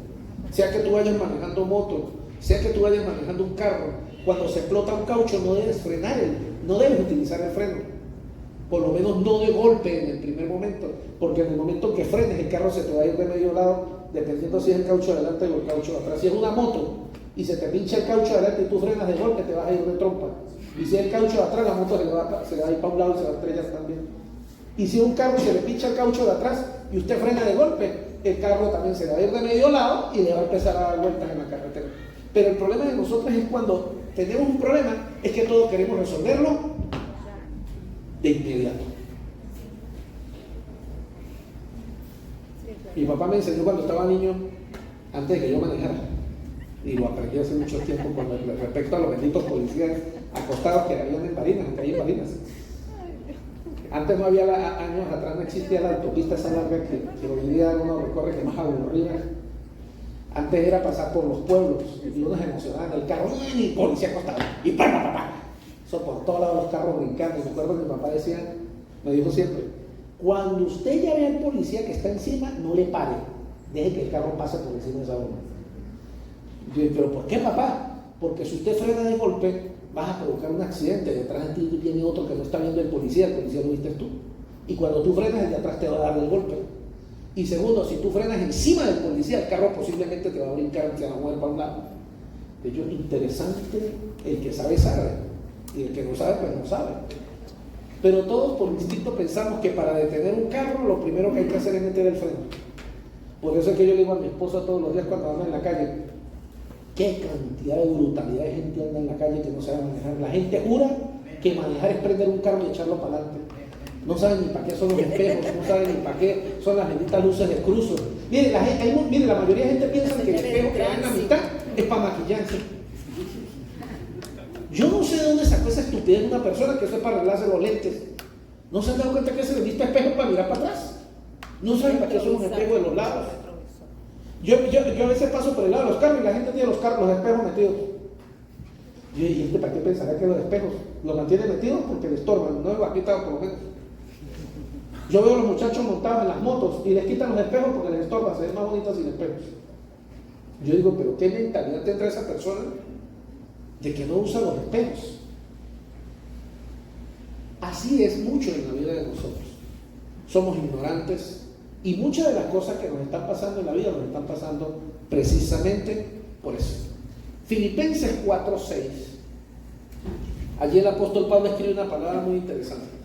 Sea que tú vayas manejando moto, sea que tú vayas manejando un carro, cuando se explota un caucho no debes frenar, no debes utilizar el freno, por lo menos no de golpe en el primer momento, porque en el momento que frenes el carro se te va a ir de medio lado, dependiendo si es el caucho de adelante o el caucho de atrás. Si es una moto y se te pincha el caucho de adelante y tú frenas de golpe, te vas a ir de trompa. Y si es el caucho de atrás, la moto se le va a ir para un lado y se va a estrellar también. Y si un carro se le pincha el caucho de atrás y usted frena de golpe, el carro también se le va a ir de medio lado y le va a empezar a dar vueltas en la carretera. Pero el problema de nosotros es cuando tenemos un problema, es que todos queremos resolverlo de inmediato. Mi papá me enseñó cuando estaba niño, antes de que yo manejara, y lo aprendí hace mucho tiempo con respecto a los benditos policías acostados que habían en Barinas, en calle Barinas. Antes no había, años atrás no existía la autopista esa larga que hoy día uno recorre, que es más aburrida. Antes era pasar por los pueblos y uno se emocionaba en el carro y policía acostado y pa. Eso por todos lados los carros brincando. Y me acuerdo que mi papá me dijo siempre, cuando usted ya ve al policía que está encima, no le pare, deje que el carro pase por encima de esa broma. Yo dije, ¿pero por qué, papá? Porque si usted frena de golpe, vas a provocar un accidente. Detrás de ti viene otro que no está viendo el policía lo viste tú. Y cuando tú frenas, el de atrás te va a dar el golpe. Y segundo, si tú frenas encima del policía, el carro posiblemente te va a brincar, se va a mover para un lado. De hecho, interesante, el que sabe, sabe. Y el que no sabe, pues no sabe. Pero todos por instinto pensamos que para detener un carro, lo primero que hay que hacer es meter el freno. Por eso es que yo le digo a mi esposa todos los días cuando ando en la calle, qué cantidad de brutalidad de gente anda en la calle que no sabe manejar. La gente jura que manejar es prender un carro y echarlo para adelante. No saben ni para qué son los espejos, no saben ni para qué son las benditas luces de cruzo. Mire, la mayoría de gente piensa que el espejo que va en la mitad es para maquillarse. Yo no sé de dónde sacó esa estupidez de una persona que eso es para arreglarse los lentes. ¿No se han dado cuenta que se les viste espejo para mirar para atrás? No saben para qué son los espejos de los lados. Yo a veces paso por el lado de los carros y la gente tiene los espejos metidos. ¿Y para qué pensará que los espejos los mantiene metidos? Porque le estorban, no lo ha quitado por lo menos. Yo veo a los muchachos montados en las motos y les quitan los espejos porque les estorba, se ven más bonitas sin espejos. Yo digo, pero ¿qué mentalidad tendrá esa persona de que no usa los espejos? Así es mucho en la vida de nosotros. Somos ignorantes y muchas de las cosas que nos están pasando en la vida nos están pasando precisamente por eso. Filipenses 4:6. Allí el apóstol Pablo escribe una palabra muy interesante.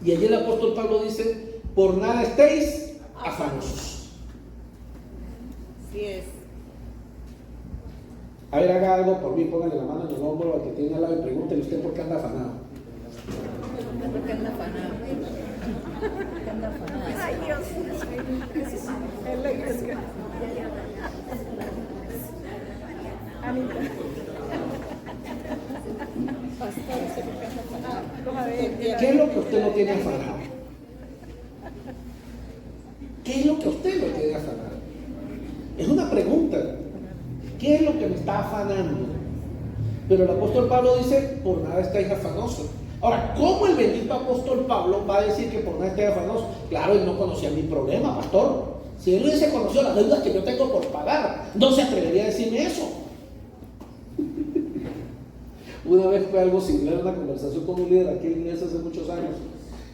Y allí el apóstol Pablo dice, por nada estéis afanosos. Así es. A ver, haga algo por mí, póngale la mano en el hombro al que tiene al lado y pregúntele usted por qué anda afanado. ¿Por qué anda afanado? ¿Por qué anda afanado? Ay, Dios. Es la iglesia. Anita. ¿Qué es lo que usted no tiene afanado? ¿Qué es lo que usted no tiene afanado? Es una pregunta. ¿Qué es lo que me está afanando? Pero el apóstol Pablo dice, por nada estáis afanosos. Ahora, ¿cómo el bendito apóstol Pablo va a decir que por nada estáis afanosos? Claro, él no conocía mi problema, pastor. Si él hubiese conocido las deudas que yo tengo por pagar, no se atrevería a decirme eso. Una vez fue algo similar, una conversación con un líder aquí en la iglesia hace muchos años,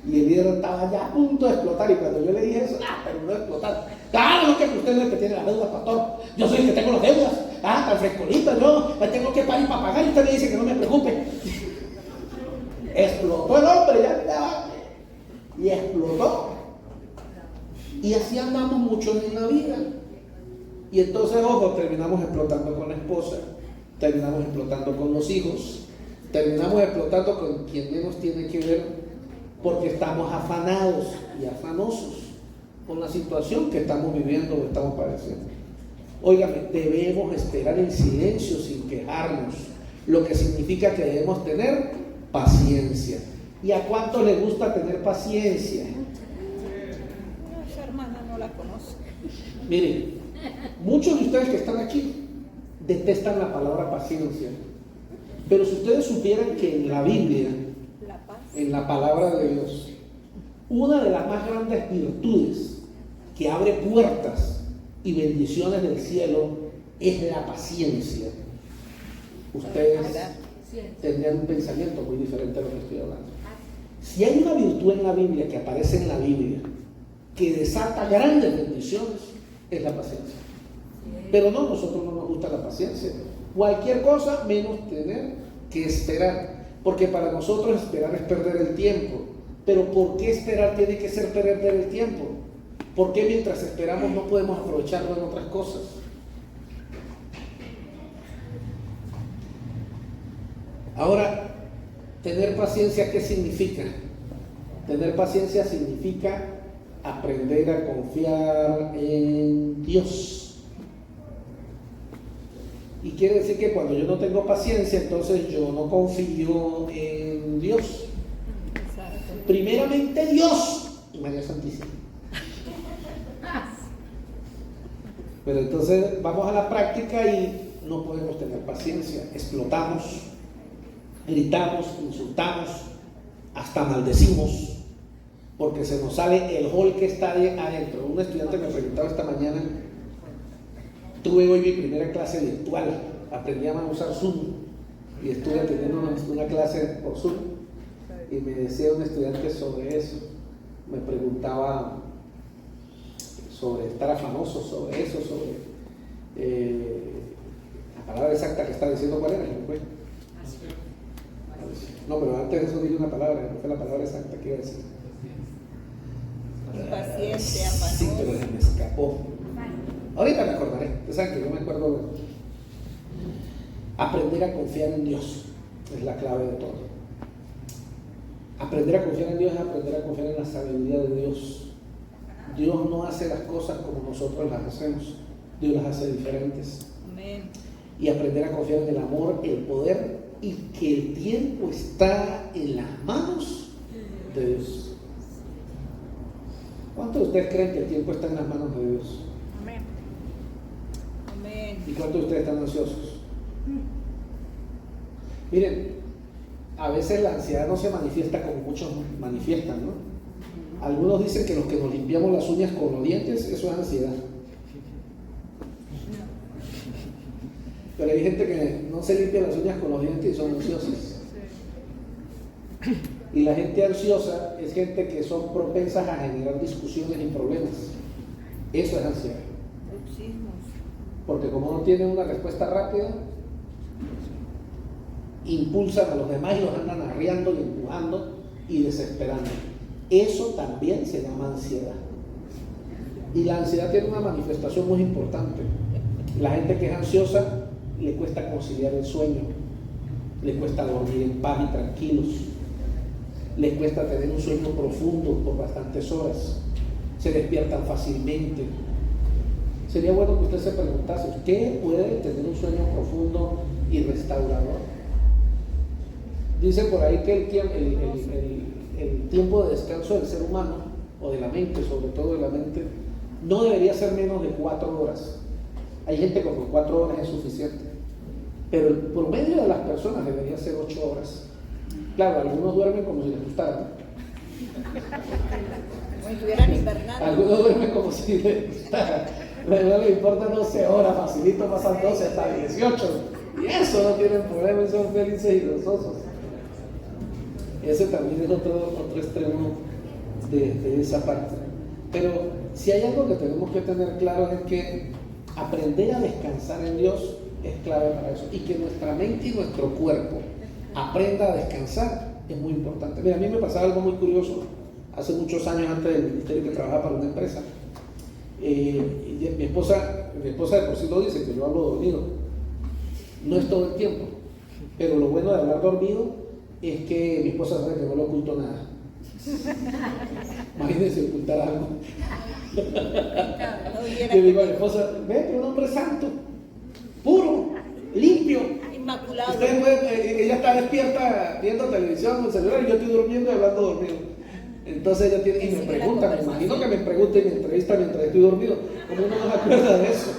y el líder estaba ya a punto de explotar, y cuando yo le dije eso, terminó de explotar. Claro, no, que usted no es el que tiene las deudas, pastor, yo soy el que tengo las deudas, tan frescolita, yo me tengo que pagar para pagar, y usted me dice que no me preocupe. Explotó el hombre, y explotó. Y así andamos muchos en la vida. Y entonces, ojo, terminamos explotando con la esposa, terminamos explotando con los hijos, terminamos explotando con quien menos tiene que ver, porque estamos afanados y afanosos con la situación que estamos viviendo o estamos padeciendo. Óigame, debemos esperar en silencio sin quejarnos, lo que significa que debemos tener paciencia. ¿Y a cuántos les gusta tener paciencia? No, esa hermana no la conozco. Miren, muchos de ustedes que están aquí detestan la palabra paciencia, pero si ustedes supieran que en la Biblia, La paz. en la palabra de Dios, una de las más grandes virtudes que abre puertas y bendiciones del cielo es la paciencia, ustedes tendrían un pensamiento muy diferente a lo que estoy hablando. Si hay una virtud en la Biblia que aparece en la Biblia que desata grandes bendiciones, es la paciencia. Pero no, nosotros no nos gusta la paciencia. Cualquier cosa menos tener que esperar. Porque para nosotros esperar es perder el tiempo. Pero ¿por qué esperar tiene que ser perder el tiempo? ¿Por qué mientras esperamos no podemos aprovecharlo en otras cosas? Ahora, tener paciencia, ¿qué significa? Tener paciencia significa aprender a confiar en Dios. Y quiere decir que cuando yo no tengo paciencia, entonces yo no confío en Dios. Exacto. Primeramente Dios y María Santísima. Pero entonces vamos a la práctica y no podemos tener paciencia. Explotamos, gritamos, insultamos, hasta maldecimos, porque se nos sale el hall que está adentro. Un estudiante me preguntaba esta mañana, tuve hoy mi primera clase virtual, aprendí a usar Zoom y estuve atendiendo una clase por Zoom y me decía un estudiante sobre eso, me preguntaba sobre estar afanoso, sobre eso, sobre la palabra exacta que está diciendo, ¿cuál era? No, pero antes de eso dije una palabra, no fue la palabra exacta que iba a decir. Impaciente, afanoso. Sí, pero se me escapó. Ahorita me acordaré, ustedes saben que yo me acuerdo. Aprender a confiar en Dios es la clave de todo. Aprender a confiar en Dios es aprender a confiar en la sabiduría de Dios. Dios no hace las cosas como nosotros las hacemos, Dios las hace diferentes. Amén. Y aprender a confiar en el amor, el poder y que el tiempo está en las manos de Dios. ¿Cuántos de ustedes creen que el tiempo está en las manos de Dios? Amén. Amén. ¿Y cuántos de ustedes están ansiosos? Miren, a veces la ansiedad no se manifiesta como muchos manifiestan, ¿no? Algunos dicen que los que nos limpiamos las uñas con los dientes, eso es ansiedad. Pero hay gente que no se limpia las uñas con los dientes y son ansiosos. Y la gente ansiosa es gente que son propensas a generar discusiones y problemas. Eso es ansiedad. Bruxismos. Porque como no tienen una respuesta rápida, impulsan a los demás y los andan arreando y empujando y desesperando. Eso también se llama ansiedad. Y la ansiedad tiene una manifestación muy importante. La gente que es ansiosa le cuesta conciliar el sueño, le cuesta dormir en paz y tranquilos, le cuesta tener un sueño profundo por bastantes horas, se despiertan fácilmente. Sería bueno que usted se preguntase, ¿qué puede tener un sueño profundo y restaurador? Dice por ahí que el tiempo de descanso del ser humano, o de la mente, sobre todo de la mente, no debería ser menos de 4 horas. Hay gente como 4 horas es suficiente, pero el promedio de las personas debería ser 8 horas. Claro, algunos duermen como si les gustara, Como si estuvieran invernando. algunos duermen como si les gustara, no les importa 12 horas, facilito pasan 12 hasta 18, y eso no tienen problema, son felices y gozosos. Ese también es otro extremo de esa parte. Pero si hay algo que tenemos que tener claro es que aprender a descansar en Dios es clave para eso. Y que nuestra mente y nuestro cuerpo aprenda a descansar es muy importante. Mira, a mí me pasaba algo muy curioso. Hace muchos años antes del ministerio que trabajaba para una empresa. Mi esposa de por sí lo dice, que yo hablo dormido. No es todo el tiempo. Pero lo bueno de hablar dormido es que mi esposa sabe que no le oculto nada. Imagínense ocultar algo. Yo digo a mi esposa, ve, pero un hombre santo, puro, limpio, Inmaculado. Ella está despierta viendo televisión con el celular y yo estoy durmiendo y hablando dormido. Entonces ella tiene, y me pregunta, me imagino que me pregunta y me entrevista mientras estoy dormido. ¿Cómo uno no se acuerda de eso?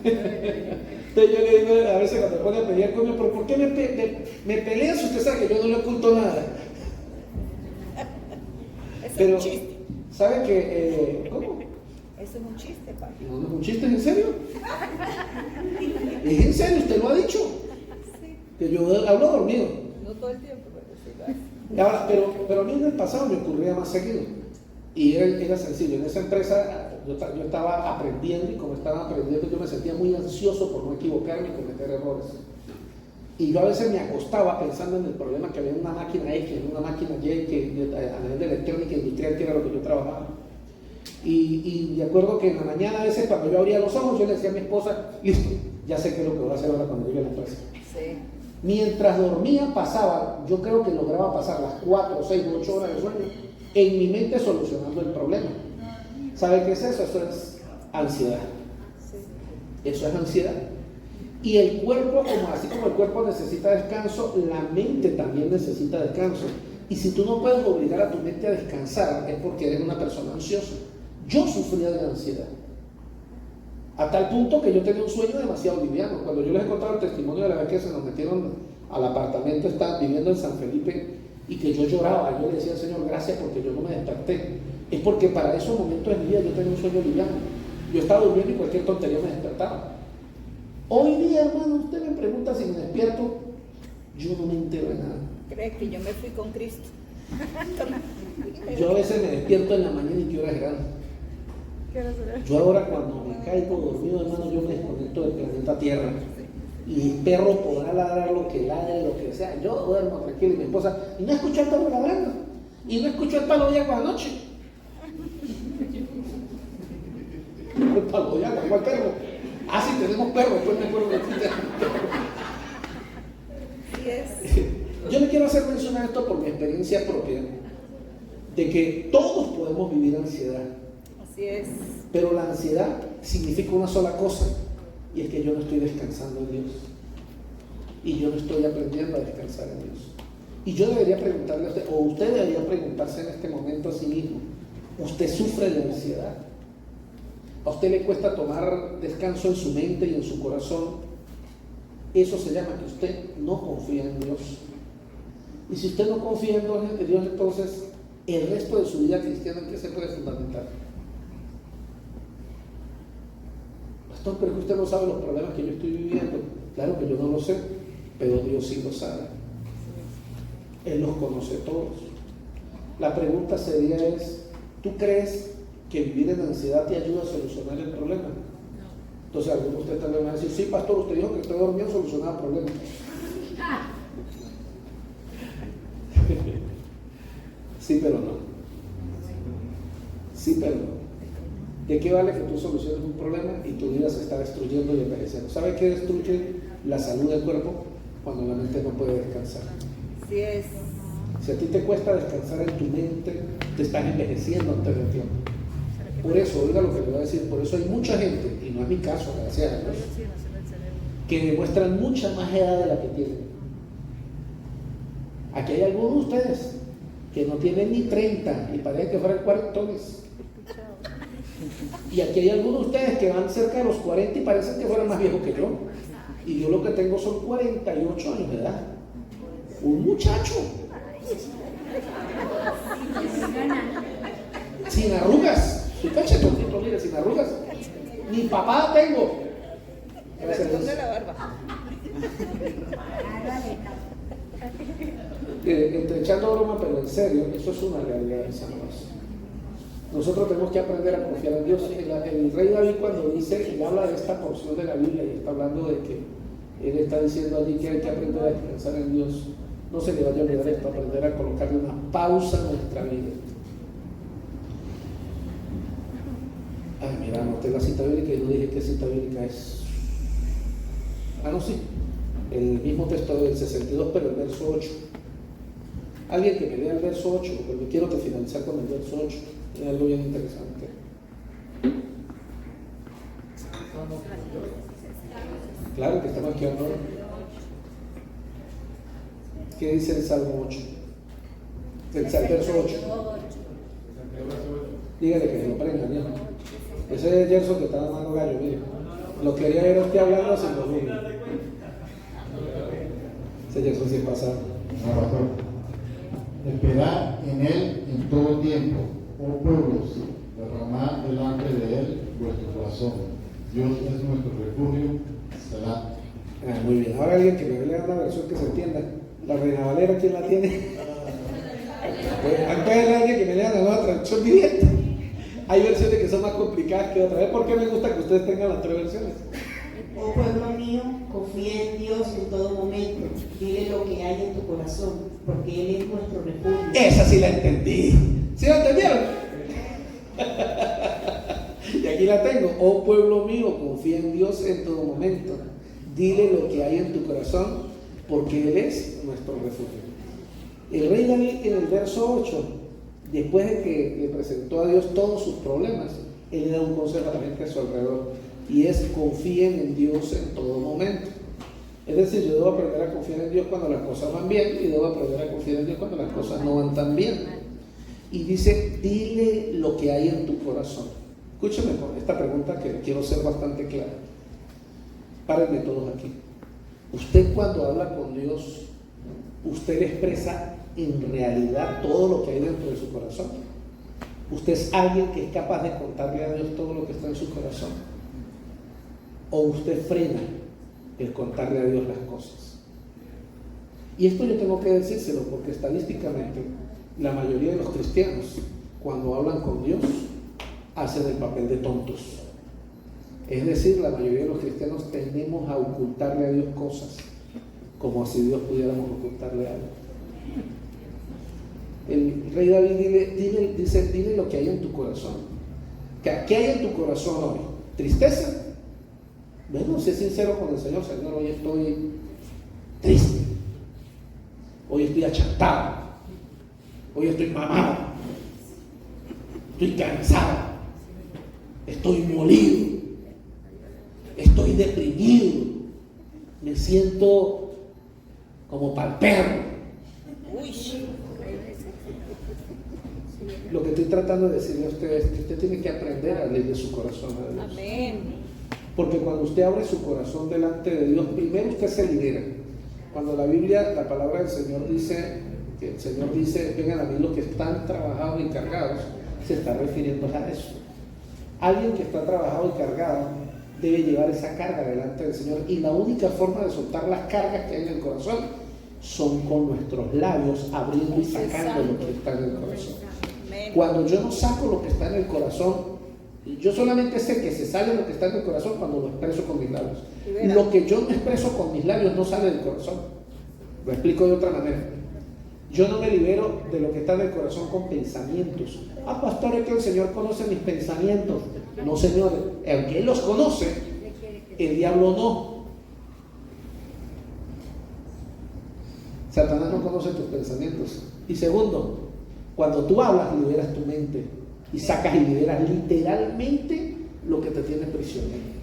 Entonces yo le digo a veces cuando me pone a pelear conmigo, ¿pero por qué me peleas si usted sabe que yo no le oculto nada? Eso Pero, es un chiste. ¿sabe que cómo? Eso es un chiste, papi. No, no es un chiste, ¿es en serio? ¿Es en serio? ¿Usted lo ha dicho? Sí. Que yo hablo dormido. No todo el tiempo, pero sí lo hace. Ahora, pero a mí en el pasado me ocurría más seguido. Y era sencillo. En esa empresa yo estaba aprendiendo y como estaba aprendiendo yo me sentía muy ansioso por no equivocarme y cometer errores. Y yo a veces me acostaba pensando en el problema que había en una máquina X, en una máquina Y, a nivel de electrónica industrial, que era lo que yo trabajaba. Y de acuerdo que en la mañana a veces cuando yo abría los ojos yo le decía a mi esposa, listo, ya sé qué es lo que voy a hacer ahora cuando llegue a la empresa. Sí. Mientras dormía pasaba, yo creo que lograba pasar las 4, 6, 8 horas de sueño en mi mente solucionando el problema. ¿Sabe qué es eso? Eso es ansiedad. Sí. Eso es ansiedad. Y el cuerpo, así como el cuerpo necesita descanso, la mente también necesita descanso. Y si tú no puedes obligar a tu mente a descansar, es porque eres una persona ansiosa. Yo sufría de ansiedad. A tal punto que yo tenía un sueño demasiado liviano. Cuando yo les he contado el testimonio de la vez que se nos metieron al apartamento, estaba viviendo en San Felipe, y que yo lloraba, yo le decía al Señor, gracias porque yo no me desperté. Es porque para esos momentos en mi vida yo tenía un sueño liviano. Yo estaba durmiendo y cualquier tontería me despertaba. Hoy día, hermano, usted me pregunta si me despierto, yo no me entero de nada. ¿Crees que yo me fui con Cristo? Yo a veces me despierto en la mañana y qué horas eran. Yo ahora cuando me caigo dormido, hermano, yo me desconecto del planeta Tierra. Y mi perro podrá ladrar lo que ladre, lo que sea. Yo duermo tranquilo y mi esposa, y no escucho el perro ladrando. Y no escucho el palo de agua anoche. El palo de agua, ¿cuál perro? Ah, sí, tenemos perro, después me acuerdo de ti. Sí es. Yo le quiero hacer mención a esto por mi experiencia propia, de que todos podemos vivir ansiedad. Así es. Pero la ansiedad significa una sola cosa, y es que yo no estoy descansando en Dios. Y yo no estoy aprendiendo a descansar en Dios. Y yo debería preguntarle a usted, o usted debería preguntarse en este momento a sí mismo, ¿usted sufre de ansiedad? ¿A usted le cuesta tomar descanso en su mente y en su corazón? Eso se llama que usted no confía en Dios. Y si usted no confía en Dios, entonces el resto de su vida cristiana, ¿en qué se puede fundamentar? Pastor, pero es que usted no sabe los problemas que yo estoy viviendo. Claro que yo no lo sé, pero Dios sí lo sabe. Él los conoce todos. La pregunta sería es, ¿tú crees que vivir en ansiedad te ayuda a solucionar el problema? Entonces algunos de ustedes también van a decir, sí, pastor, usted dijo que estoy dormido solucionaba problemas. Sí, pero no. Sí, pero no. ¿De qué vale que tú soluciones un problema y tu vida se está destruyendo y envejeciendo? ¿Sabe qué destruye la salud del cuerpo? Cuando la mente no puede descansar. Así es. Si a ti te cuesta descansar en tu mente, te estás envejeciendo antes del tiempo. Por eso, oiga lo que le voy a decir, por eso hay mucha gente, y no es mi caso, gracias a Dios, que demuestran mucha más edad de la que tienen. Aquí hay algunos de ustedes que no tienen ni 30 y parecen que fueran cuarentones. Y aquí hay algunos de ustedes que van cerca de los 40 y parecen que fueran más viejos que yo. Y yo lo que tengo son 48 años de edad. Un muchacho. Sin arrugas. Soy cachetoncito, mire, sin arrugas. Ni papada tengo. Me responde la barba. Entre echando broma, pero en serio, eso es una realidad, mis amados. Nosotros tenemos que aprender a confiar en Dios. El rey David, cuando dice, y habla de esta porción de la Biblia, y está hablando de que él está diciendo allí que hay que aprender a descansar en Dios. No se le vaya a olvidar esto, aprender a colocarle una pausa en nuestra vida. Ay, mira, anoté la cita bíblica y no dije qué cita bíblica es. Ah, no, sí. El mismo texto del 62, pero el verso 8. Alguien que me lea el verso 8, porque quiero que finalizar con el verso 8. Es algo bien interesante. Claro que estamos aquí ahora. ¿Qué dice el Salmo 8? El verso 8. Dígale que se lo prenda, ¿no? Ese es Gerson que está dando gallo, mire. Lo quería ver a usted hablando sin volumen. Ese Gerson sí pasa. Esperad en él en todo tiempo, oh pueblos, derramad delante de él vuestro corazón. Dios es nuestro refugio. Selah. Muy bien. Ahora alguien que me lea una versión que se entienda. La Reina Valera, ¿quién la tiene? Pues, entonces alguien que me lea la nueva traducción viviente. Hay versiones que son más complicadas que otras. ¿Por qué me gusta que ustedes tengan las tres versiones? Oh pueblo mío, confía en Dios en todo momento. Dile lo que hay en tu corazón, porque Él es nuestro refugio. Esa sí la entendí. ¿Sí la entendieron? Y aquí la tengo. Oh pueblo mío, confía en Dios en todo momento. Dile lo que hay en tu corazón, porque Él es nuestro refugio. El rey David en el verso 8, después de que le presentó a Dios todos sus problemas, él le da un consejo a la gente a su alrededor, y es: confíen en Dios en todo momento. Es decir, yo debo aprender a confiar en Dios cuando las cosas van bien, y debo aprender a confiar en Dios cuando las cosas no van tan bien. Y dice: dile lo que hay en tu corazón. Escúcheme con esta pregunta que quiero ser bastante clara. Párenme todos aquí. Usted, cuando habla con Dios, usted le expresa en realidad todo lo que hay dentro de su corazón. Usted es alguien que es capaz de contarle a Dios todo lo que está en su corazón. O usted frena el contarle a Dios las cosas. Y esto yo tengo que decírselo porque estadísticamente la mayoría de los cristianos, cuando hablan con Dios, hacen el papel de tontos. Es decir, la mayoría de los cristianos tendemos a ocultarle a Dios cosas, como si Dios pudiéramos ocultarle algo. El rey David dice: dile lo que hay en tu corazón. ¿Qué hay en tu corazón hoy? ¿Tristeza? Bueno, sé sincero con el Señor. Señor, hoy estoy triste, hoy estoy achantado, hoy estoy mamado, estoy cansado, estoy molido, estoy deprimido, me siento como pa'l perro. Lo que estoy tratando de decirle a usted es que usted tiene que aprender a leer de su corazón a Dios. Amén. Porque cuando usted abre su corazón delante de Dios, primero usted se libera. Cuando la Biblia, la palabra del Señor dice, que el Señor dice: vengan a mí los que están trabajados y cargados, se está refiriendo a eso. Alguien que está trabajado y cargado debe llevar esa carga delante del Señor, y la única forma de soltar las cargas que hay en el corazón son con nuestros labios, abriendo y sacando lo que está en el corazón. Cuando yo no saco lo que está en el corazón, yo solamente sé que se sale lo que está en el corazón cuando lo expreso con mis labios. Lo que yo no expreso con mis labios no sale del corazón. Lo explico de otra manera. Yo no me libero de lo que está en el corazón con pensamientos. Pastor, es que el Señor conoce mis pensamientos. No, Señor, aunque Él los conoce, el diablo no. Satanás no conoce tus pensamientos. Y segundo, cuando tú hablas, liberas tu mente y sacas y liberas literalmente lo que te tiene prisionero.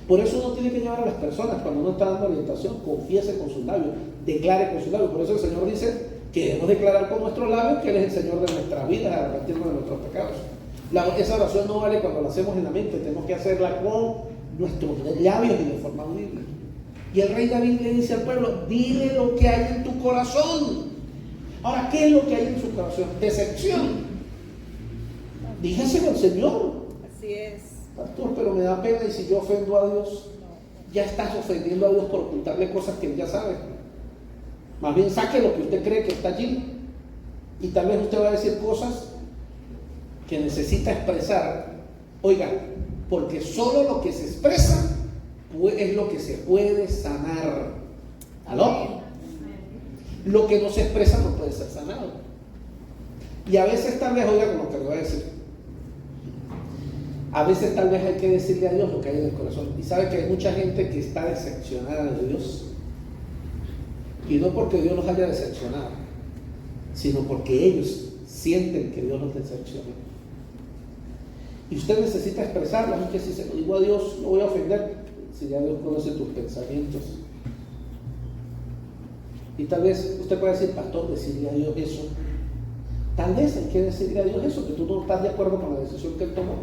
Por eso uno tiene que llevar a las personas, cuando uno está dando orientación, confiese con sus labios, declare con sus labios. Por eso el Señor dice que debemos declarar con nuestros labios que Él es el Señor de nuestra vida, arrepentirnos de nuestros pecados. Esa oración no vale cuando la hacemos en la mente, tenemos que hacerla con nuestros labios y de forma audible. Y el rey David le dice al pueblo: dile lo que hay en tu corazón. Ahora, ¿qué es lo que hay en su corazón? Decepción. Dígaselo al Señor. Así es. Pastor, pero me da pena, y si yo ofendo a Dios, ya estás ofendiendo a Dios por ocultarle cosas que Él ya sabe. Más bien saque lo que usted cree que está allí, y tal vez usted va a decir cosas que necesita expresar. Oiga, porque solo lo que se expresa es lo que se puede sanar. ¿Aló? Lo que no se expresa no puede ser sanado. Y a veces tal vez, oiga, con lo que le voy a decir, a veces tal vez hay que decirle a Dios lo que hay en el corazón. Y sabe que hay mucha gente que está decepcionada de Dios, y no porque Dios los haya decepcionado, sino porque ellos sienten que Dios los decepcionó. Y usted necesita expresarlo. Es que si se lo digo a Dios, lo voy a ofender. si ya Dios conoce tus pensamientos. Y tal vez usted puede decir, pastor, decirle a Dios eso. Tal vez hay que decirle a Dios eso, que tú no estás de acuerdo con la decisión que Él tomó.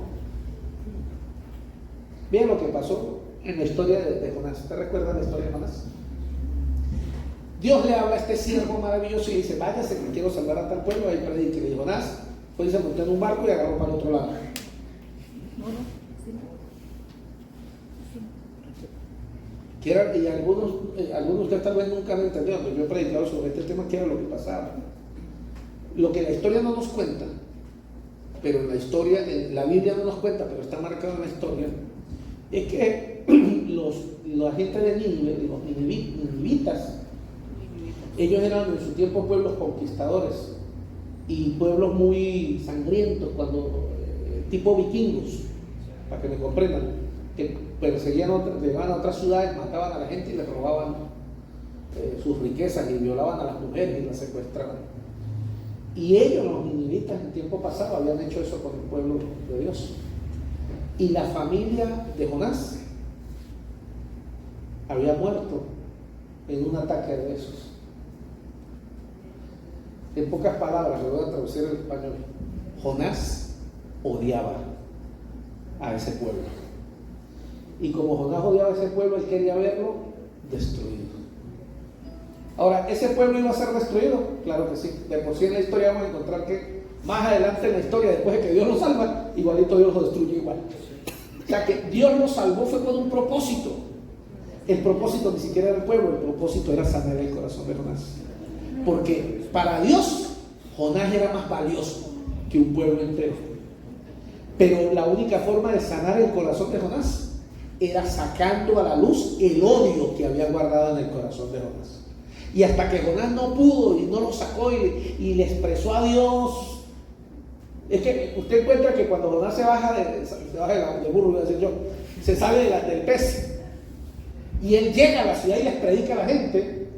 Miren lo que pasó en la historia de Jonás. ¿Te recuerdas la historia de Jonás? Dios le habla a este siervo maravilloso y dice, váyase que quiero salvar a tal pueblo. Ahí predique. Y Jonás fue y se montó en un barco y agarró para el otro lado. Y algunos de ustedes tal vez nunca han entendido, pero yo he predicado sobre este tema, que era lo que pasaba. Lo que la historia no nos cuenta, pero en la historia, la Biblia no nos cuenta, pero está marcado en la historia, es que la gente de Nínive, los ninivitas, ellos eran en su tiempo pueblos conquistadores y pueblos muy sangrientos, tipo vikingos, para que me comprendan, que perseguían, llegaban a otras ciudades, mataban a la gente y les robaban sus riquezas y violaban a las mujeres y las secuestraban. Y ellos, los ninivitas, en tiempo pasado habían hecho eso con el pueblo de Dios. Y la familia de Jonás había muerto en un ataque de esos. En pocas palabras, le voy a traducir al español. Jonás odiaba a ese pueblo. Y como Jonás odiaba a ese pueblo, él quería verlo destruido. Ahora, ¿ese pueblo iba a ser destruido? Claro que sí. De por sí en la historia vamos a encontrar que más adelante en la historia, después de que Dios lo salva, igualito Dios lo destruye igual. O sea que Dios lo salvó fue con un propósito. El propósito ni siquiera era el pueblo, el propósito era sanar el corazón de Jonás. Porque para Dios, Jonás era más valioso que un pueblo entero. Pero la única forma de sanar el corazón de Jonás era sacando a la luz el odio que había guardado en el corazón de Jonás. Y hasta que Jonás no pudo y no lo sacó y le expresó a Dios. Es que usted encuentra que cuando Jonás se baja de burro, voy a decir yo, se sale del pez y él llega a la ciudad y les predica a la gente.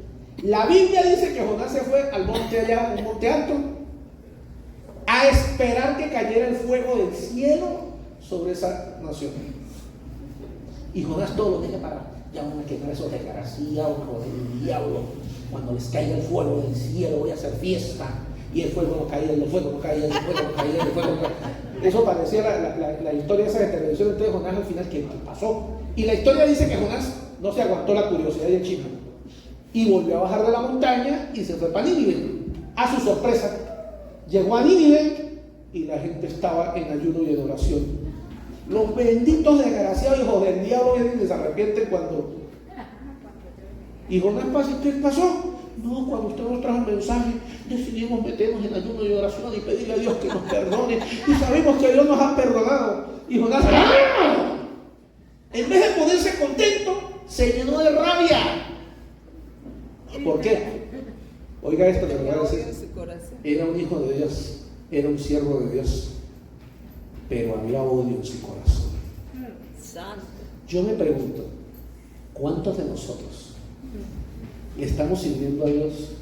La Biblia dice que Jonás se fue al monte allá, un monte alto, a esperar que cayera el fuego del cielo sobre esa nación. Y Jonás todo lo deja para, ya van a quemar esos desgraciados del diablo. Cuando les caiga el fuego del cielo voy a hacer fiesta. Y el fuego no caía, el fuego no caía, el fuego no caía, el fuego no caía. Eso parecía la historia esa de televisión. Entonces Jonás al final, ¿qué pasó? Y la historia dice que Jonás no se aguantó la curiosidad y el chisme y volvió a bajar de la montaña y se fue para Nínive. A su sorpresa, llegó a Nínive y la gente estaba en ayuno y en oración. Los benditos desgraciados hijos del diablo vienen y se arrepienten cuando... Y Jonás pasa, ¿qué pasó? No, cuando usted nos trajo el mensaje, decidimos meternos en ayuno y oración y pedirle a Dios que nos perdone. Y sabemos que Dios nos ha perdonado. Y Jonás, ¡ah!, en vez de ponerse contento, se llenó de rabia. ¿Por qué? Oiga esto que le voy a decir. Era un hijo de Dios, era un siervo de Dios, pero había odio en su corazón. Yo me pregunto, ¿cuántos de nosotros le estamos sirviendo a Dios,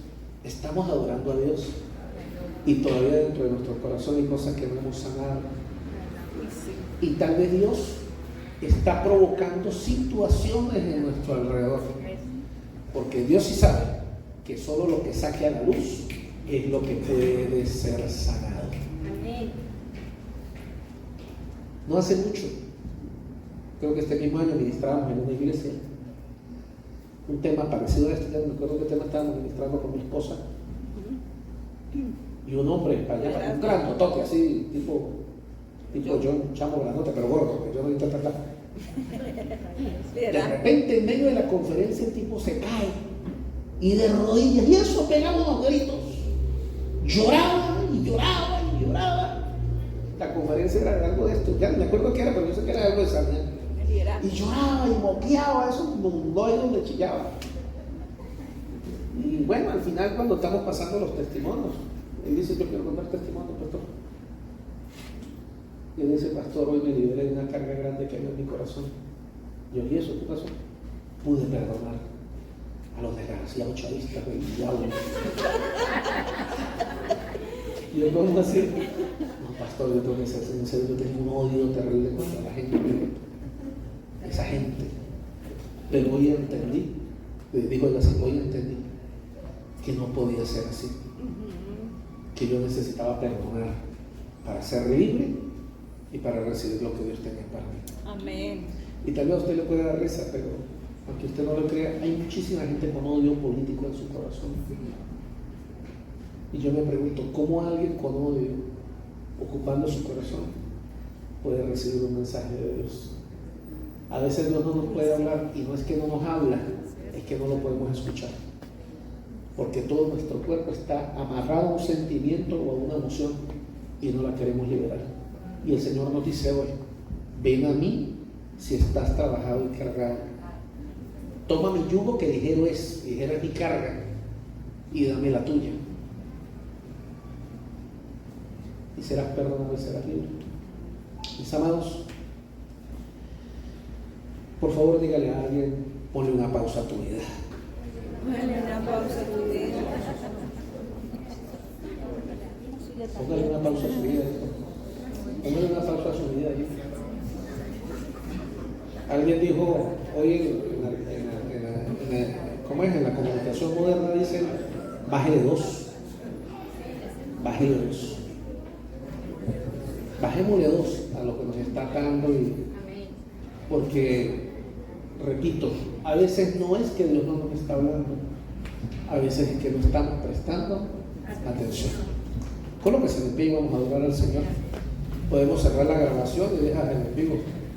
estamos adorando a Dios y todavía dentro de nuestro corazón hay cosas que no hemos sanado? Y tal vez Dios está provocando situaciones en nuestro alrededor, porque Dios sí sabe que solo lo que saque a la luz es lo que puede ser sanado. No hace mucho, creo que este mismo año ministrábamos en una iglesia un tema parecido a este. Ya no me acuerdo qué tema estábamos ministrando con mi esposa, y un hombre allá, un grandotote así, tipo yo, un chamo grandote pero gordo, porque yo no necesito tanta. De repente en medio de la conferencia el tipo se cae y de rodillas, y eso pegaba unos gritos, lloraba y lloraba y lloraba. La conferencia era de algo de esto, ya no me acuerdo qué era, pero yo sé que era algo de sanidad. Y lloraba y moqueaba, eso no es donde chillaba. Y bueno, al final cuando estamos pasando los testimonios, él dice, yo quiero contar testimonio, pastor. Y él dice, pastor, hoy me liberé de una carga grande que había en mi corazón. Yo, ¿y eso qué pasó? Pude perdonar a los desgraciados chavistas del diablo. Y yo, ¿cómo así? No, pastor, yo tengo que ser sincero, yo tengo un odio terrible contra la gente. Esa gente Pero hoy entendí, dijo él así, hoy entendí que no podía ser así, que yo necesitaba perdonar para ser libre y para recibir lo que Dios tenía para mí. Amén. Y tal vez a usted le pueda dar risa, pero aunque usted no lo crea, hay muchísima gente con odio político en su corazón. Y yo me pregunto, ¿cómo alguien con odio, ocupando su corazón, puede recibir un mensaje de Dios? A veces Dios no nos puede hablar, y no es que no nos habla, es que no lo podemos escuchar. Porque todo nuestro cuerpo está amarrado a un sentimiento o a una emoción y no la queremos liberar. Y el Señor nos dice hoy, ven a mí si estás trabajado y cargado. Toma mi yugo que ligera es mi carga, y dame la tuya. Y serás perdonado y serás libre. Mis amados, por favor dígale a alguien, ponle una pausa a tu vida. Ponle una pausa a tu vida. Póngale una pausa a su vida. Póngale una pausa a su vida. Alguien dijo hoy ¿cómo es? En la comunicación moderna dicen, bájele dos. Bájele dos. Bajémosle dos a lo que nos está atando, porque, repito, a veces no es que Dios no nos está hablando, a veces es que no estamos prestando atención. Colóquese de pie y vamos a adorar al Señor. Podemos cerrar la grabación y dejar el enemigo